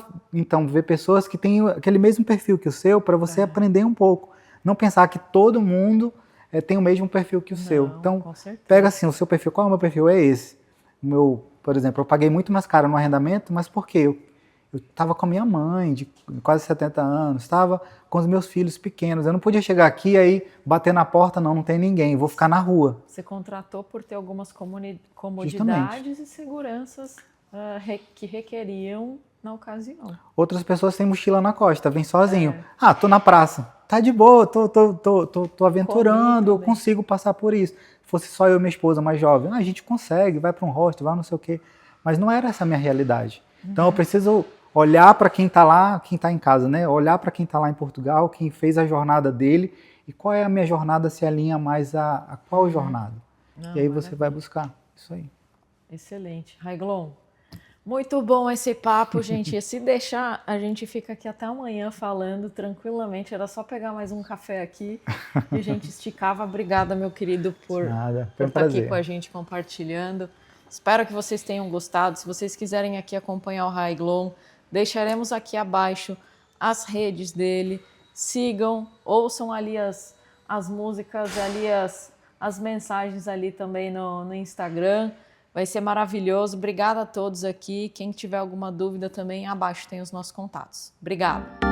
B: ver pessoas que têm aquele mesmo perfil que o seu para você aprender um pouco. Não pensar que todo mundo tem o mesmo perfil que o seu. Então, pega assim, o seu perfil, qual é o meu perfil? É esse. Por exemplo, eu paguei muito mais caro no arrendamento, mas por quê? Eu estava com a minha mãe, de quase 70 anos, estava com os meus filhos pequenos. Eu não podia chegar aqui e bater na porta, não tem ninguém, vou ficar na rua.
C: Você contratou por ter algumas comodidades
B: Justamente.
C: e seguranças que requeriam na ocasião.
B: Outras pessoas têm mochila na costa, vem sozinho. Tô na praça, tá de boa, tô aventurando, eu consigo passar por isso. Se fosse só eu e minha esposa mais jovem, a gente consegue, vai para um hostel, vai não sei o quê. Mas não era essa a minha realidade. Então eu preciso olhar para quem está lá, quem está em casa, né? Olhar para quem está lá em Portugal, quem fez a jornada dele e qual é a minha jornada, se alinha mais a qual jornada. E aí você vai buscar isso aí.
C: Excelente. Raiglon, muito bom esse papo, gente. Se deixar, a gente fica aqui até amanhã falando tranquilamente. Era só pegar mais um café aqui e a gente esticava. Obrigada, meu querido, por estar aqui com a gente compartilhando. Espero que vocês tenham gostado. Se vocês quiserem aqui acompanhar o Raiglon, deixaremos aqui abaixo as redes dele. Sigam, ouçam ali as músicas, ali as mensagens ali também no Instagram. Vai ser maravilhoso. Obrigada a todos aqui. Quem tiver alguma dúvida também, abaixo tem os nossos contatos. Obrigada.